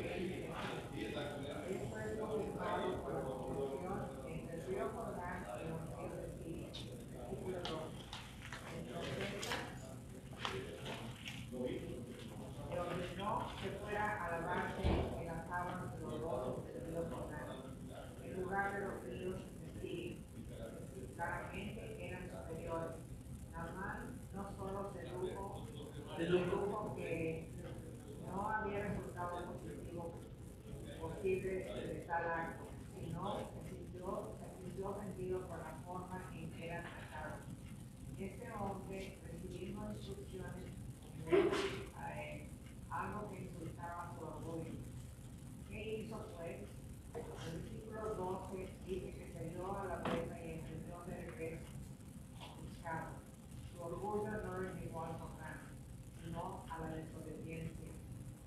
sensible de tal acto, sino se sintió ofendido por la forma en que era tratado. Este hombre recibiendo instrucciones a él, algo que insultaba su orgullo. ¿Qué hizo pues? El versículo 12 dice que salió a la puerta y entendió de regreso, buscado. Su orgullo no lo llevó al sobrano, sino a la desobediencia.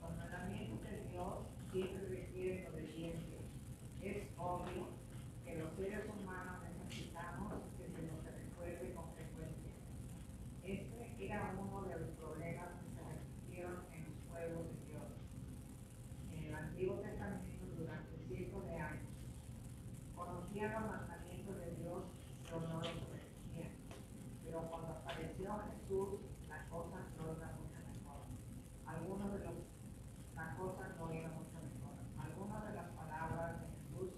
Los mandamientos de Dios siempre requieren obediencia. Es obvio que los seres humanos necesitamos que se nos recuerde con frecuencia. Este era uno de los problemas que se repitieron en los pueblos de Dios. En el Antiguo Testamento, durante cientos de años, conocían los mandamientos de Dios, pero no los obedecían. Pero cuando apareció Jesús, las cosas no eran mucho mejor. Las cosas no eran mucho mejor. Algunas de las palabras de Jesús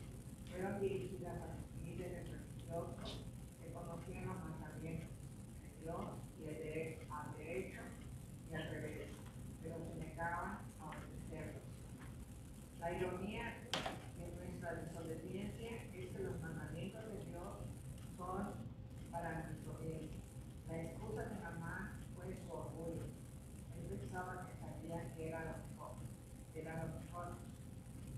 fueron dirigidas a los líderes religiosos que conocían los mandamientos de Dios y al derecho y al revés, pero se negaban a obedecerlos. La ironía de nuestra desobediencia es que los mandamientos de Dios son para nuestro bien. La excusa de Namán fue su orgullo. Él pensaba que sabía que era lo mejor.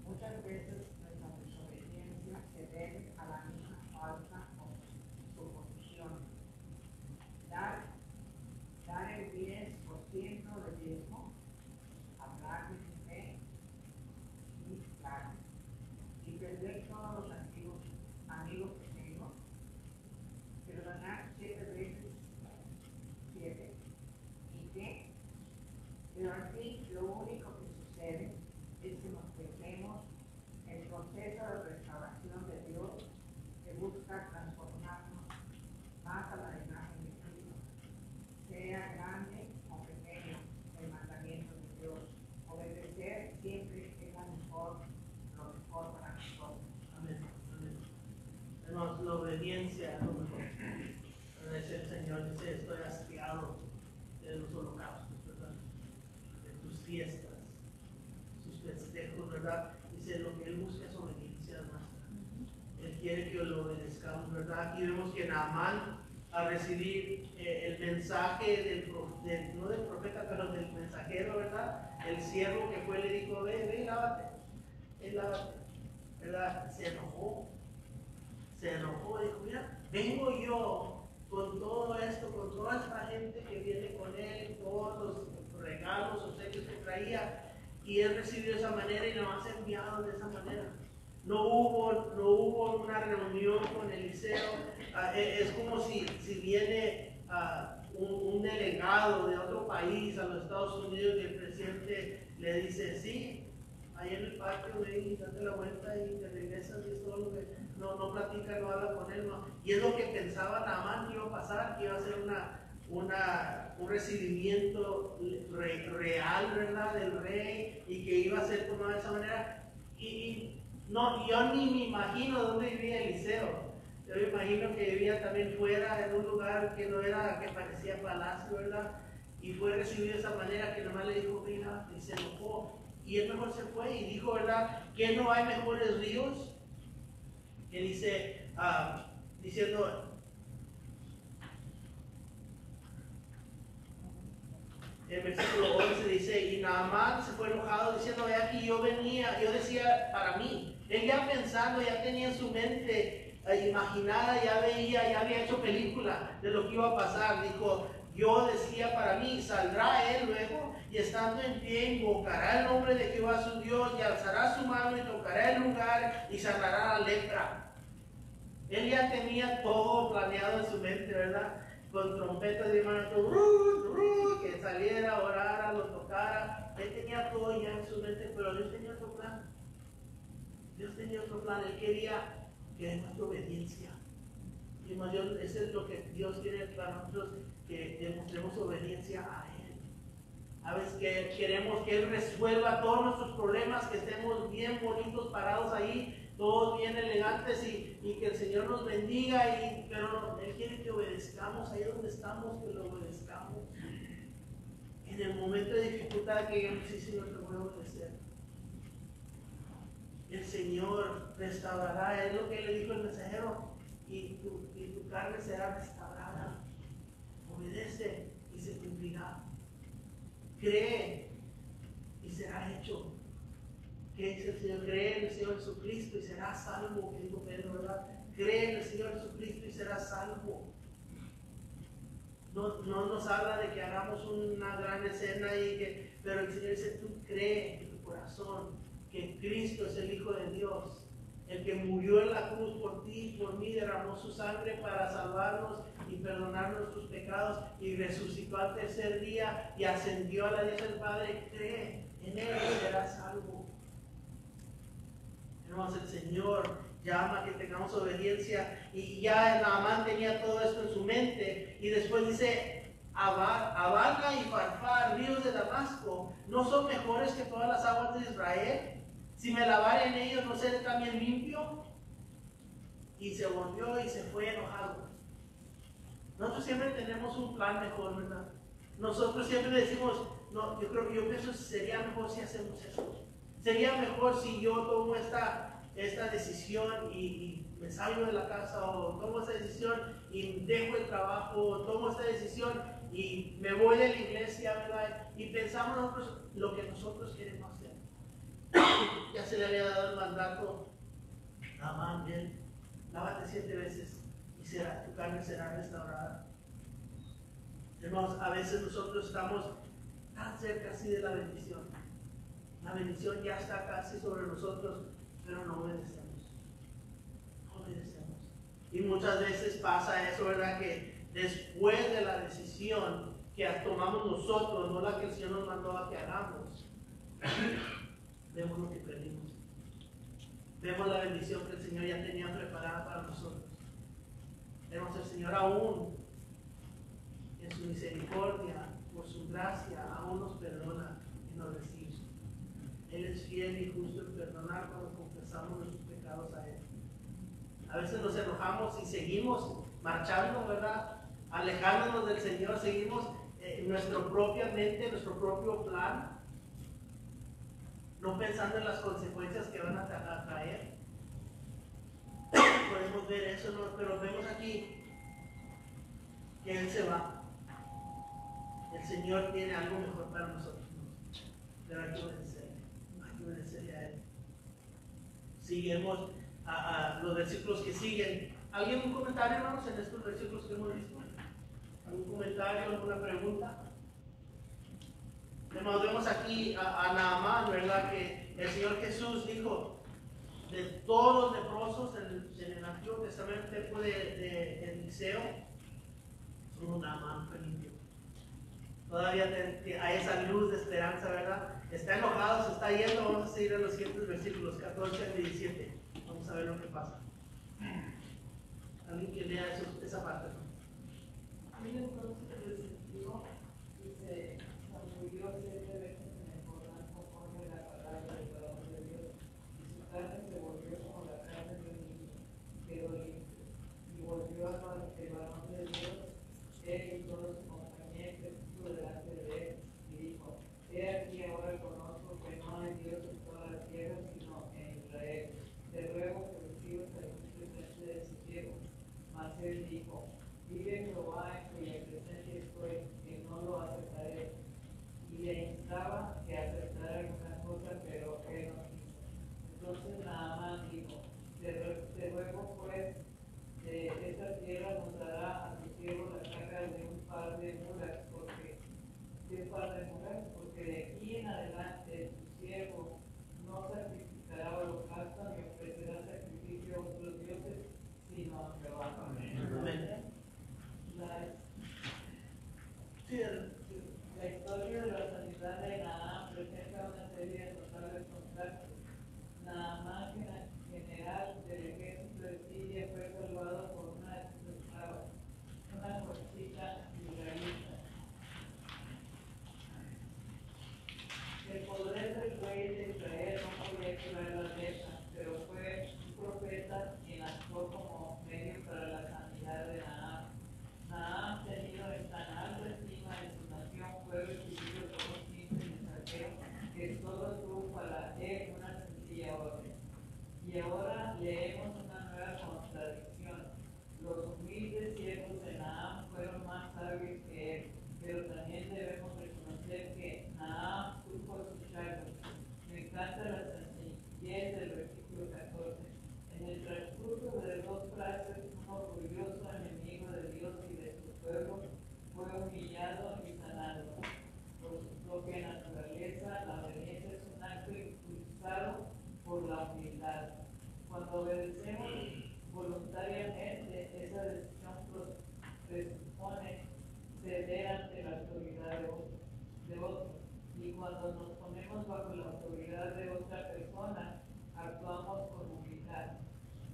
Muchas veces nuestra desobediencia se debe a la misma falta o suposición. Dar el 10% del diezmo, hablar de mi fe, y claro, y perder todos los amigos que tengo, perdonar 7 veces 7, y que, pero al fin lo único que sucede es que nos perdemos el proceso de restauración de Dios que busca transformarnos más a la imagen de Cristo. Sea grande o pequeño el mandamiento de Dios, obedecer siempre es lo mejor para nosotros. Amén. Amén. Hermanos, la obediencia es lo mejor. Dice el Señor, dice, estoy hastiado de los holocaustos, ¿verdad? De tus fiestas, sus festejos, ¿verdad? Dice, lo que Él busca es obediencia nuestra. Él quiere que lo obedezcamos, ¿verdad? Y vemos que Naamán, al recibir el mensaje no del profeta, pero del mensajero, ¿verdad? El siervo que fue le dijo, ve, lávate, ¿verdad? Se enojó, dijo, mira, vengo yo con todo esto, con toda esta gente que viene con él, todos los regalos, obsequios que traía, y él recibió de esa manera y nos ha enviado de esa manera. No hubo una reunión con Eliseo. Es como si viene un delegado de otro país a los Estados Unidos y el presidente le dice, sí, ahí en el patio, ven y date la vuelta y te regresas, y es todo lo que no platica, no habla con él, no. Y es lo que pensaba Naamán que iba a pasar, que iba a ser un recibimiento real, ¿verdad?, del rey, y que iba a ser tomado de esa manera. No, yo ni me imagino dónde vivía Eliseo. Yo me imagino que vivía también fuera, en un lugar que no era, que parecía palacio, ¿verdad? Y fue recibido de esa manera que nomás le dijo, mira, y se enojó. Y él mejor se fue y dijo, ¿verdad?, que no hay mejores ríos. Que dice, diciendo, el versículo 11 dice, y Naamán se fue enojado diciendo, vea que yo decía para mí, él ya pensando, ya tenía en su mente imaginada, ya veía, ya había hecho película de lo que iba a pasar. Dijo, yo decía para mí, saldrá él luego y estando en pie invocará el nombre de Jehová su Dios y alzará su mano y tocará el lugar y sanará la lepra. Él ya tenía todo planeado en su mente, ¿verdad? Con trompetas de mano, que saliera, orara, lo tocara. Él tenía todo ya en su mente, pero Dios tenía otro plan. Dios tenía otro plan. Él quería que nuestra obediencia. Y más Dios, eso es lo que Dios quiere para nosotros, que demostremos obediencia a Él. A veces que queremos que Él resuelva todos nuestros problemas, que estemos bien bonitos parados ahí, todos bien elegantes y que el Señor nos bendiga, pero Él quiere que obedezcamos ahí donde estamos, que lo obedezcamos. En el momento de dificultad que digamos, sí, Señor, te voy a obedecer. Él Señor restaurará, es lo que le dijo el mensajero, y tu carne será restaurada. Obedece y se cumplirá. Cree y será hecho. ¿Qué dice el Señor? Cree en el Señor Jesucristo y serás salvo, que dijo Pedro, ¿verdad? Cree en el Señor Jesucristo y serás salvo. No nos habla de que hagamos una gran escena, pero el Señor dice, tú cree en tu corazón que Cristo es el Hijo de Dios, el que murió en la cruz por ti y por mí, derramó su sangre para salvarnos y perdonar nuestros pecados, y resucitó al tercer día y ascendió a la diestra del Padre. Cree en Él y serás salvo. Hermanos, el Señor llama que tengamos obediencia, y ya Naamán tenía todo esto en su mente, y después dice, Abana y Farfar, ríos de Damasco, ¿no son mejores que todas las aguas de Israel? Si me lavare en ellos, ¿no seré también limpio? Y se volvió y se fue enojado. Nosotros siempre tenemos un plan mejor, ¿verdad? Nosotros siempre decimos, no, yo pienso que sería mejor si hacemos eso. Sería mejor si yo tomo esta decisión y me salgo de la casa, o tomo esta decisión y dejo el trabajo, o tomo esta decisión y me voy de la iglesia, ¿verdad? Y pensamos nosotros lo que nosotros queremos hacer. Ya se le había dado el mandato a Amán, bien, lávate 7 veces y tu carne será restaurada. Hermanos, a veces nosotros estamos tan cerca así de la bendición. La bendición ya está casi sobre nosotros, pero no obedecemos. No obedecemos. Y muchas veces pasa eso, ¿verdad? Que después de la decisión que tomamos nosotros, no la que el Señor nos mandó a que hagamos, vemos lo que perdimos. Vemos la bendición que el Señor ya tenía preparada para nosotros. Vemos el Señor aún, en su misericordia, por su gracia, aún nos perdona y nos recibe. Él es fiel y justo en perdonar cuando confesamos nuestros pecados a Él. A veces nos enojamos y seguimos marchando, ¿verdad? Alejándonos del Señor, seguimos nuestra propia mente, nuestro propio plan, no pensando en las consecuencias que van a traer. Podemos ver eso, ¿no? Pero vemos aquí que Él se va. El Señor tiene algo mejor para nosotros, ¿no? Pero hay que obedecerle a Él. Seguimos a los versículos que siguen. ¿Alguien un comentario, hermanos, en estos versículos que hemos visto? ¿Algún comentario, alguna pregunta? Hermanos, vemos aquí a Naamán, ¿verdad? Que el Señor Jesús dijo, de todos los leprosos en el Antiguo Testamento, el tiempo de Eliseo, solo Naamán fue limpio. Todavía hay esa luz de esperanza, ¿verdad? Está enojado, se está yendo. Vamos a seguir a los siguientes versículos, 14 al 17. Vamos a ver lo que pasa. ¿Alguien que lea esa parte? Miren entonces el sentido, dice, murió 7 veces en el Jordán conforme a la palabra del varón de Dios, y su carne se volvió como la carne de un niño, quedó limpio, y volvió a el varón de Dios, él y todos sus compañeros, estuvo delante de él, y dijo, he aquí ahora conozco que no hay Dios en toda la tierra, sino en Israel. Te ruego que recibas el presente de su siervo. Mas él dijo, vive Jehová en cuya presencia estoy Y ahora leemos una nueva contradicción. Los humildes siervos de Naamán fueron más sabios que él, pero también debemos reconocer que Naamán supo escucharlos. Me encanta la sencillez del versículo 14. En el transcurso de 2 frases, un orgulloso enemigo de Dios y de su pueblo fue humillado y sanado. Por su propia naturaleza, la obediencia es un acto impulsado por la humildad. Cuando obedecemos voluntariamente, esa decisión presupone ceder ante la autoridad de otro. Y cuando nos ponemos bajo la autoridad de otra persona, actuamos con humildad.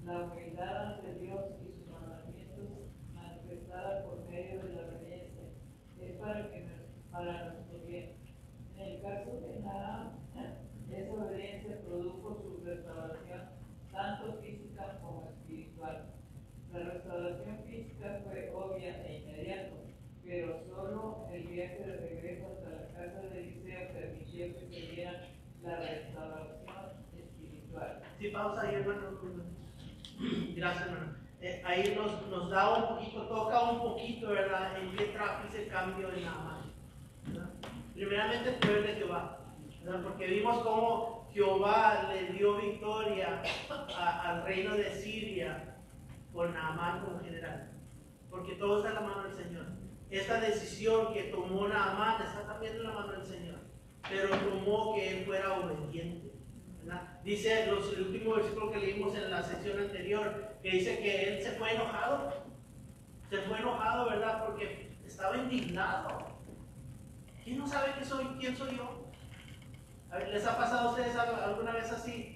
La humildad ante Dios y sus mandamientos, manifestada por medio de la obediencia, es para nuestro bien. En el caso de Naamán, esa obediencia produjo su restauración, tanto física como espiritual. La restauración física fue obvia e inmediata, pero solo el viaje de regreso hasta la casa de Eliseo permitió que se diera la restauración espiritual. Sí, pausa ahí, hermano. Gracias, hermano. Ahí nos da un poquito, toca un poquito, ¿verdad? En qué trajo ese cambio de Naamán. Primeramente el poder de Jehová, ¿verdad? Porque vimos cómo Jehová le dio victoria al reino de Siria por Naamán como general. Porque todo está en la mano del Señor. Esta decisión que tomó Naamán está también en la mano del Señor. Pero tomó que él fuera obediente, ¿verdad? Dice el último versículo que leímos en la sección anterior, que dice que él se fue enojado. Se fue enojado, ¿verdad? Porque estaba indignado. ¿Quién no sabe quién soy yo? ¿Les ha pasado a ustedes alguna vez así?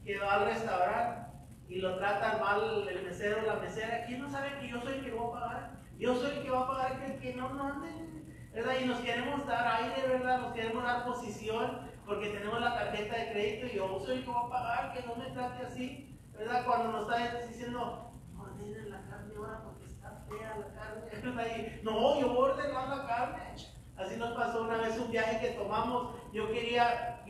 Que va al restaurante y lo tratan mal el mesero o la mesera. ¿Quién no sabe que yo soy el que va a pagar? Yo soy el que va a pagar, que no anden, ¿verdad? Y nos queremos dar aire, ¿verdad? Nos queremos dar posición porque tenemos la tarjeta de crédito y yo soy el que va a pagar, que no me trate así, ¿verdad? Cuando nos está diciendo, ordenen la carne ahora porque está fea la carne, ¿verdad? Y, no, yo voy a ordenar la carne. Así nos pasó una vez un viaje que tomamos. Yo quería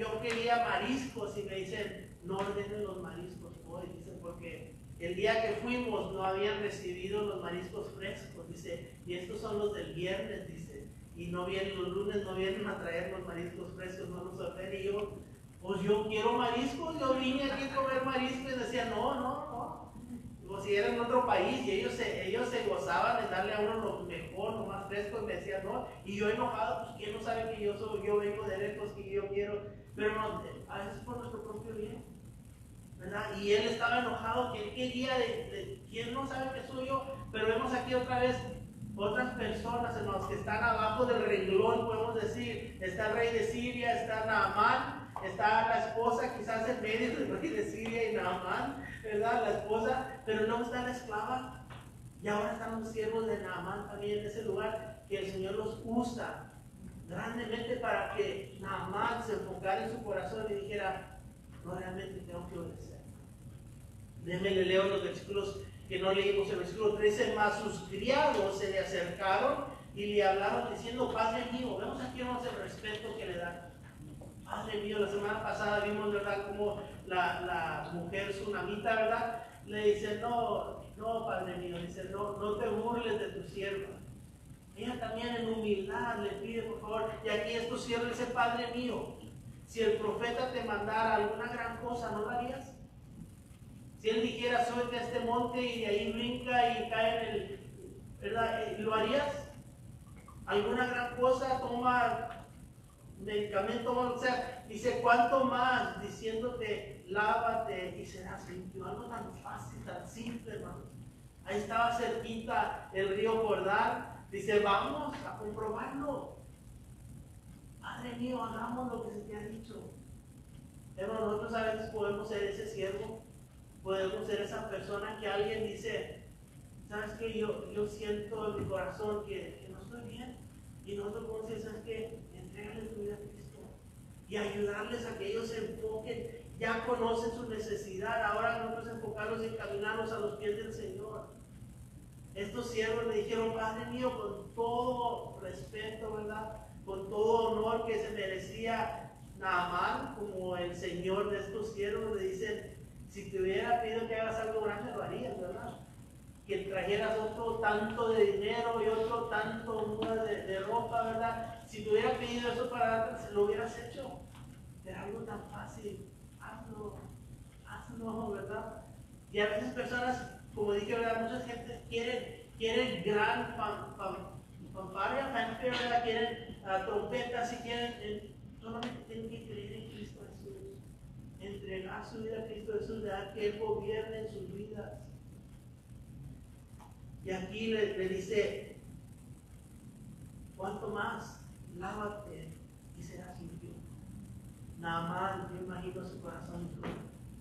mariscos y me dicen, no ordenen los mariscos hoy, dicen, porque el día que fuimos no habían recibido los mariscos frescos, dice, y estos son los del viernes, dice, y no vienen los lunes, no vienen a traer los mariscos frescos, no los ordenen. Y yo, pues yo quiero mariscos, yo vine aquí a comer mariscos y decía, no. Como si era en otro país y ellos se gozaban en darle a uno lo mejor, lo más fresco, y me decían no, y yo enojado, pues quién no sabe que yo vengo de lejos, que yo quiero, pero no, a veces por nuestro propio bien, ¿verdad? Y él estaba enojado, que él quería, quién no sabe que soy yo, pero vemos aquí otra vez otras personas en los que están abajo del renglón, podemos decir, está el rey de Siria, está Naamán, está la esposa quizás en medio del rey de Siria y Naamán, ¿verdad? La esposa, pero no está la esclava. Y ahora están los siervos de Naamán también en ese lugar, que el Señor los usa grandemente para que Naamán se enfocara en su corazón y dijera, no, realmente tengo que obedecer. Déjenme le leo los versículos que no leímos. El versículo 13, más sus criados se le acercaron y le hablaron diciendo, Padre mío. Vemos aquí el respeto que le dan. Padre mío, la semana pasada vimos, ¿verdad?, como la mujer tsunamita, ¿verdad?, le dice, no, Padre mío, dice, no te burles de tu sierva. Ella también en humildad le pide, por favor, y aquí es tu sierva, dice, Padre mío, si el profeta te mandara alguna gran cosa, ¿no lo harías? Si él dijera, súbete a este monte y de ahí brinca y cae en el, ¿verdad?, ¿lo harías? ¿Alguna gran cosa? Toma medicamento, o sea, dice, ¿cuánto más? Diciéndote, lávate y serás limpio. Algo tan fácil, tan simple, hermanos. Ahí estaba cerquita el río Jordán. Dice, vamos a comprobarlo. Padre mío, hagamos lo que se te ha dicho. Pero nosotros a veces podemos ser ese siervo, podemos ser esa persona que alguien dice, ¿sabes qué? Yo siento en mi corazón que no estoy bien. Y nosotros podemos decir, ¿sabes qué? Entrégale tu vida a Cristo y ayudarles a que ellos se enfoquen. Ya conocen su necesidad, ahora nosotros enfocarnos y encaminarnos a los pies del Señor. Estos siervos le dijeron, Padre mío, con todo respeto, ¿verdad?, con todo honor que se merecía Naamán como el Señor de estos siervos, le dicen, Si te hubiera pedido que hagas algo grande, lo harías, ¿verdad? Que trajeras otro tanto de dinero y otro tanto muda de ropa, ¿verdad? Si te hubiera pedido eso para darte, lo hubieras hecho. Pero algo tan fácil, hazlo, ¿verdad? Y a veces personas, como dije, ¿verdad? Muchas gentes quieren gran fanfarria, ¿verdad? Quieren trompetas y quieren, solamente tienen que creer en Cristo Jesús. Entregar su vida a Cristo Jesús, dejar que Él gobierne en sus vidas. Y aquí le dice, ¿cuánto más? Lávate y serás limpio. Naamán, yo imagino su corazón,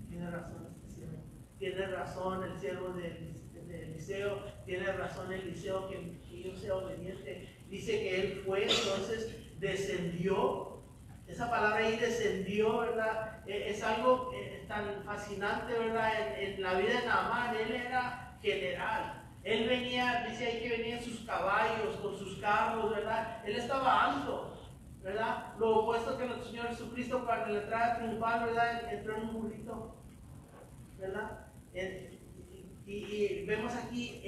tiene razón este siervo. Tiene razón el siervo de Eliseo, tiene razón Eliseo que yo sea obediente. Dice que él fue, entonces descendió. Esa palabra ahí descendió, ¿verdad? Es algo tan fascinante, ¿verdad? En la vida de Naamán, él era general. Él venía, dice ahí que venía en sus caballos, con sus carros, ¿verdad? Él estaba alto, ¿verdad? Lo opuesto que nuestro Señor Jesucristo para la entrada triunfal, ¿verdad? Entró en un burrito, ¿verdad? Y vemos aquí,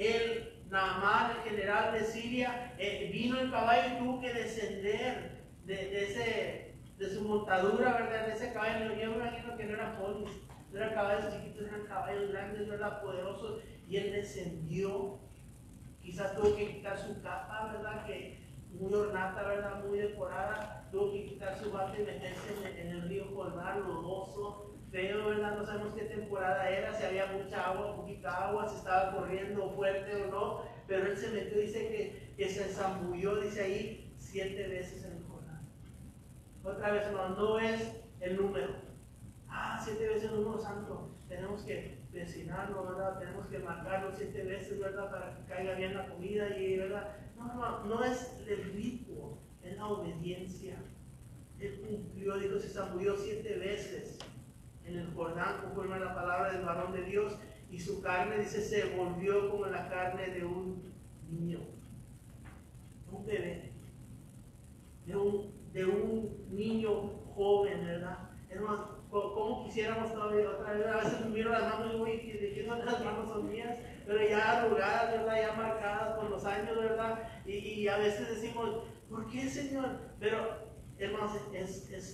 Naamán, el general de Siria, vino en caballo y tuvo que descender de su montadura, ¿verdad? De ese caballo. Yo me imagino que no eran ponis, no eran caballos chiquitos, eran caballos grandes, ¿verdad? Poderosos. Y él descendió, quizás tuvo que quitar su capa, ¿verdad? Que muy ornata, ¿verdad? Muy decorada, tuvo que quitar su bata y meterse en el río Jordán, lodoso, feo, ¿verdad? No sabemos qué temporada era, si había mucha agua, poquita agua, si estaba corriendo fuerte o no, pero él se metió, dice que se zambulló, dice ahí, 7 veces en el Jordán. Otra vez, hermano, no es el número. 7 veces el número santo. Tenemos que presionarlo, ¿verdad? Tenemos que marcarlo 7 veces, ¿verdad? Para que caiga bien la comida y, ¿verdad? No es el ritmo, es la obediencia. Él cumplió, dijo, se zambulló 7 veces en el Jordán, conforme a la palabra del varón de Dios, y su carne, dice, se volvió como la carne de un niño, de un bebé, de un niño joven, ¿verdad? Hermano, ¿cómo quisiéramos todavía otra vez? A veces me miro las manos y voy diciendo las manos son mías, pero ya arrugadas, ¿verdad? Ya marcadas por los años, ¿verdad? Y a veces decimos, ¿por qué, Señor? Pero, hermanos,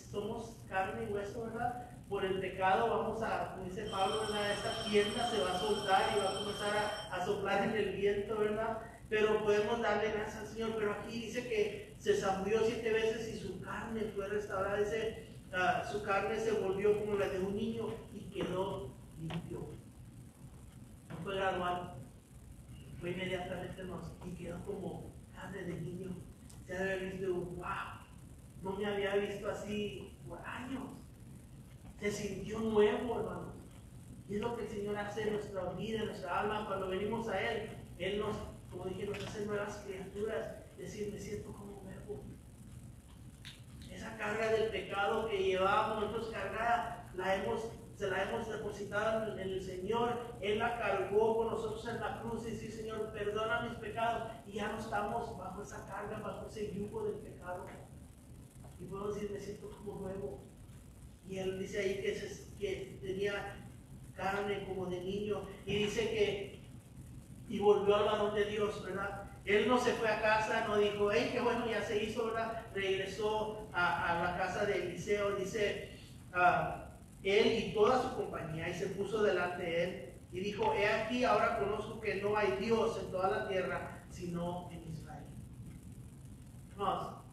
somos carne y hueso, ¿verdad? Por el pecado vamos a, como dice Pablo, ¿verdad? Esta pierna se va a soltar y va a comenzar a soplar en el viento, ¿verdad? Pero podemos darle gracias al Señor. Pero aquí dice que se zambulló 7 veces y su carne fue restaurada. Dice, su carne se volvió como la de un niño y quedó limpio. No fue gradual, fue inmediatamente más y quedó como carne de niño. Se había visto, wow, no me había visto así por años. Se sintió nuevo, hermano. Y es lo que el Señor hace en nuestra vida, en nuestra alma. Cuando venimos a Él, Él nos, como dije, nos hace nuevas criaturas. Decir, me siento como nuevo. Esa carga del pecado que llevábamos nosotros cargada, se la hemos depositado en el Señor. Él la cargó con nosotros en la cruz y dice, Señor, perdona mis pecados. Y ya no estamos bajo esa carga, bajo ese yugo del pecado. Y podemos decir, me siento como nuevo. Y él dice ahí que tenía carne como de niño. Y dice y volvió al varón de Dios, ¿verdad? Él no se fue a casa, no dijo, hey, qué bueno, ya se hizo, ¿verdad? Regresó a la casa de Eliseo, dice, él y toda su compañía, y se puso delante de él, y dijo, he aquí, ahora conozco que no hay Dios en toda la tierra, sino en Israel. Hermanos,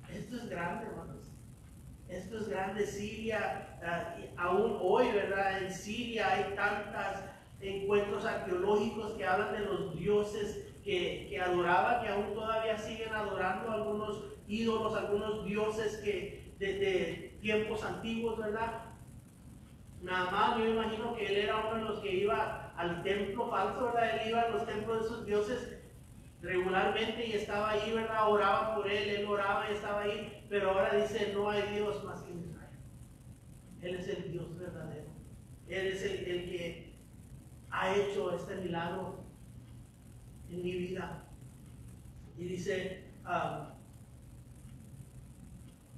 esto es grande, hermanos. Esto es grande. Siria, aún hoy, ¿verdad? En Siria hay tantos encuentros arqueológicos que hablan de los dioses que adoraban, que aún todavía siguen adorando algunos ídolos, algunos dioses que desde tiempos antiguos, ¿verdad? Nada más, yo me imagino que él era uno de los que iba al templo falso, ¿verdad? Él iba a los templos de esos dioses regularmente y estaba ahí, ¿verdad? Oraban por él oraba y estaba ahí, pero ahora dice, no hay Dios más que en Israel. Él es el Dios verdadero. Él es el que ha hecho este milagro en mi vida. Y dice,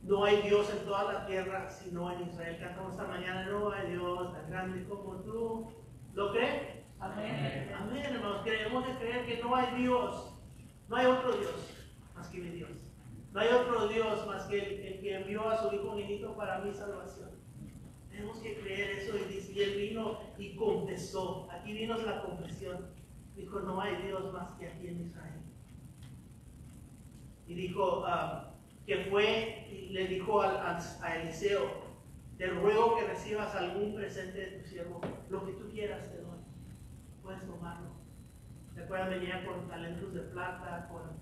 no hay Dios en toda la tierra sino en Israel. Cantamos esta mañana, no hay Dios tan grande como tú. ¿Lo cree? Amén. Amén, hermanos. Queremos creer que no hay Dios, no hay otro Dios más que mi Dios. No hay otro Dios más que el que envió a su Hijo unigénito para mi salvación. Tenemos que creer eso. Y él vino y confesó. Aquí vino la confesión. Dijo, no hay Dios más que aquí en Israel. Y dijo que fue, y le dijo a Eliseo, te ruego que recibas algún presente de tu siervo, lo que tú quieras te doy, puedes tomarlo. Recuerda, venía con talentos de plata, con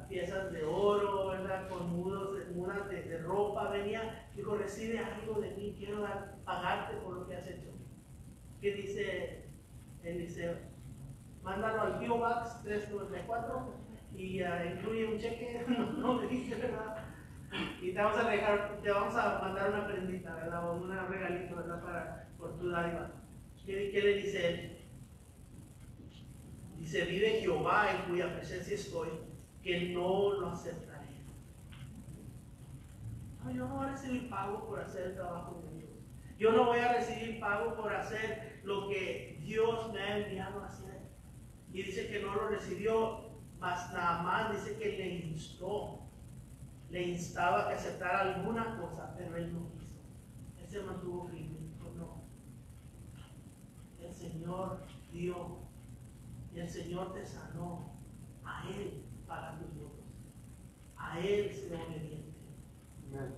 piezas de oro, ¿verdad? Con mudas de ropa, venía, dijo, recibe algo de mí, quiero pagarte por lo que has hecho. ¿Qué dice Eliseo? Mándalo al P.O. Box 394 y incluye un cheque, no me dice, ¿verdad? Y te vamos a mandar una prendita, ¿verdad? O un regalito, ¿verdad? Por tu dádiva. ¿Qué le dice él? Dice, vive Jehová en cuya presencia estoy, que no lo aceptaré. No, yo no voy a recibir pago por hacer el trabajo de Dios. Yo no voy a recibir pago por hacer lo que Dios me ha enviado a hacer. Y dice que no lo recibió, mas nada más dice que le instaba que aceptara alguna cosa, pero él no quiso. Él se mantuvo firme, dijo no. El Señor dio y el Señor te sanó. A Él paga tus votos. A Él sé obediente.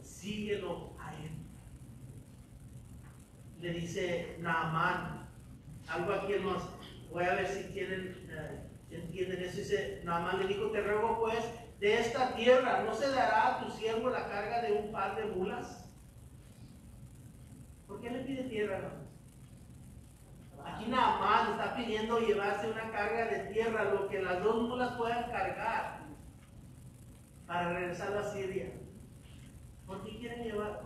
Síguelo a Él. Le dice Naamán, algo aquí más. Voy a ver si entienden eso. Dice, Naamán le dijo, te ruego pues, de esta tierra, ¿no se dará a tu siervo la carga de un par de mulas? ¿Por qué le pide tierra, hermanos? Aquí Naamán está pidiendo llevarse una carga de tierra, lo que las dos mulas puedan cargar para regresarlo a Siria. ¿Por qué quiere llevar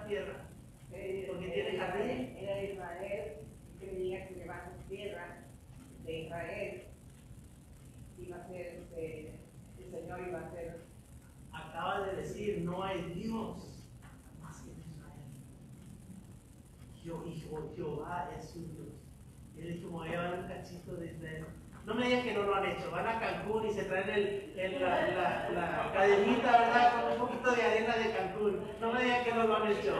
tierra? Porque tiene jardín. Era Israel y creía que llevando tierra de Israel iba a ser, el Señor iba a ser. Acaba de decir, no hay Dios más que en Israel. Jehová es su Dios. Y él dijo, me voy a llevar un cachito de Israel. No me digan que no lo han hecho. Van a Cancún y se traen la cadenita, ¿verdad? Con un poquito de arena de Cancún. No me digan que no lo han hecho.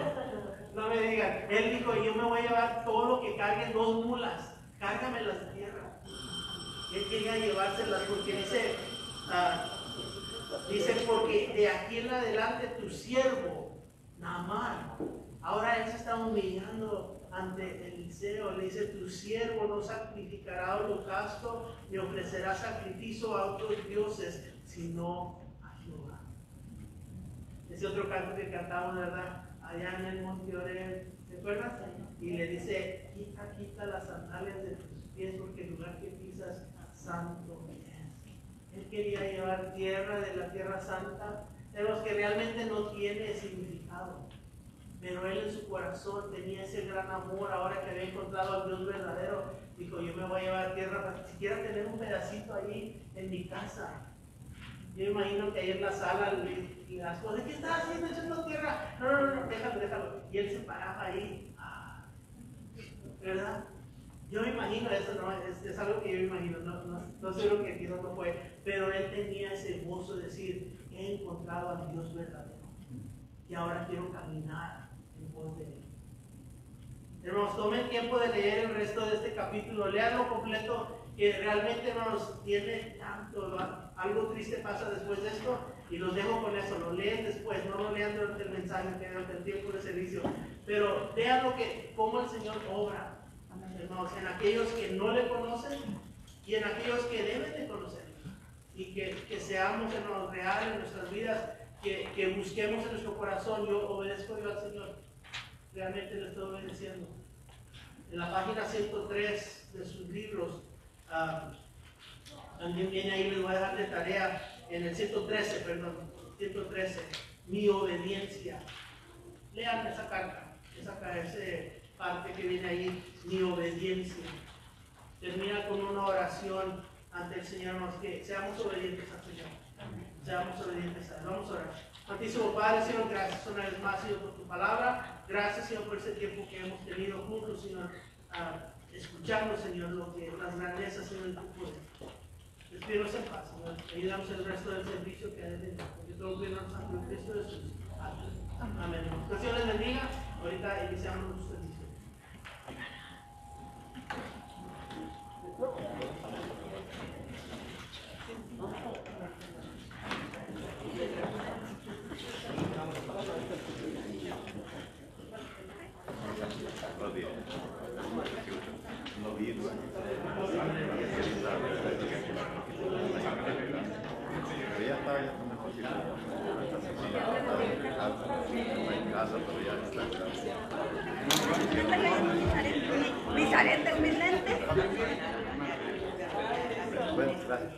No me digan. Él dijo, yo me voy a llevar todo lo que carguen 2 mulas. Cárgamelas de tierra. Él quería llevárselas porque dice, porque de aquí en adelante tu siervo, Naamán, ahora él se está humillando ante Eliseo. Le dice, tu siervo no sacrificará holocausto ni ofrecerá sacrificio a otros dioses, sino a Jehová. Ese otro canto que cantamos, ¿verdad? Allá en el monte Oreb, ¿te acuerdas? Y le dice, quita las sandalias de tus pies, porque el lugar que pisas santo es. Él quería llevar tierra de la tierra santa, de los que realmente no tiene significado. Pero él en su corazón tenía ese gran amor. Ahora que había encontrado al Dios verdadero, dijo, yo me voy a llevar tierra para siquiera tener un pedacito ahí en mi casa. Yo imagino que ahí en la sala y las cosas, ¿qué estás haciendo echando tierra? No, déjalo. Y él se paraba ahí. ¿Verdad? Yo me imagino eso, ¿no? Es algo que yo me imagino, no sé lo que quizás no fue, pero él tenía ese gozo de decir, he encontrado al Dios verdadero y ahora quiero caminar en pos de él. Hermanos, tomen tiempo de leer el resto de este capítulo, leanlo completo, que realmente no nos tiene tanto, ¿verdad? Algo triste pasa después de esto y los dejo con eso, lo leen después, no lo lean durante el mensaje, que durante el tiempo de servicio, pero vean cómo el Señor obra. Hermanos, en aquellos que no le conocen y en aquellos que deben de conocer, y que seamos, hermanos, reales en nuestras vidas, que busquemos en nuestro corazón. Yo obedezco yo al Señor, realmente le estoy obedeciendo. En la página 103 de sus libros también viene ahí, les voy a dejar de tarea en el 113, mi obediencia. Lean esa carta, esa parte que viene ahí, mi obediencia. Termina con una oración ante el Señor, que seamos obedientes al Señor. Seamos obedientes a Él. Vamos a orar. Santísimo Padre, Señor, gracias una vez más, Señor, por tu palabra. Gracias, Señor, por ese tiempo que hemos tenido juntos, Señor, escuchando, Señor, lo que las grandezas, Señor, de tu poder. Despídenos en paz, Señor. Ayudamos el resto del servicio que hay de Dios. Porque todo lo pido en Santo Cristo Jesús. Amén. Que Dios les bendiga. Ahorita iniciamos nuestro servicio. Mis lentes. Bueno, gracias.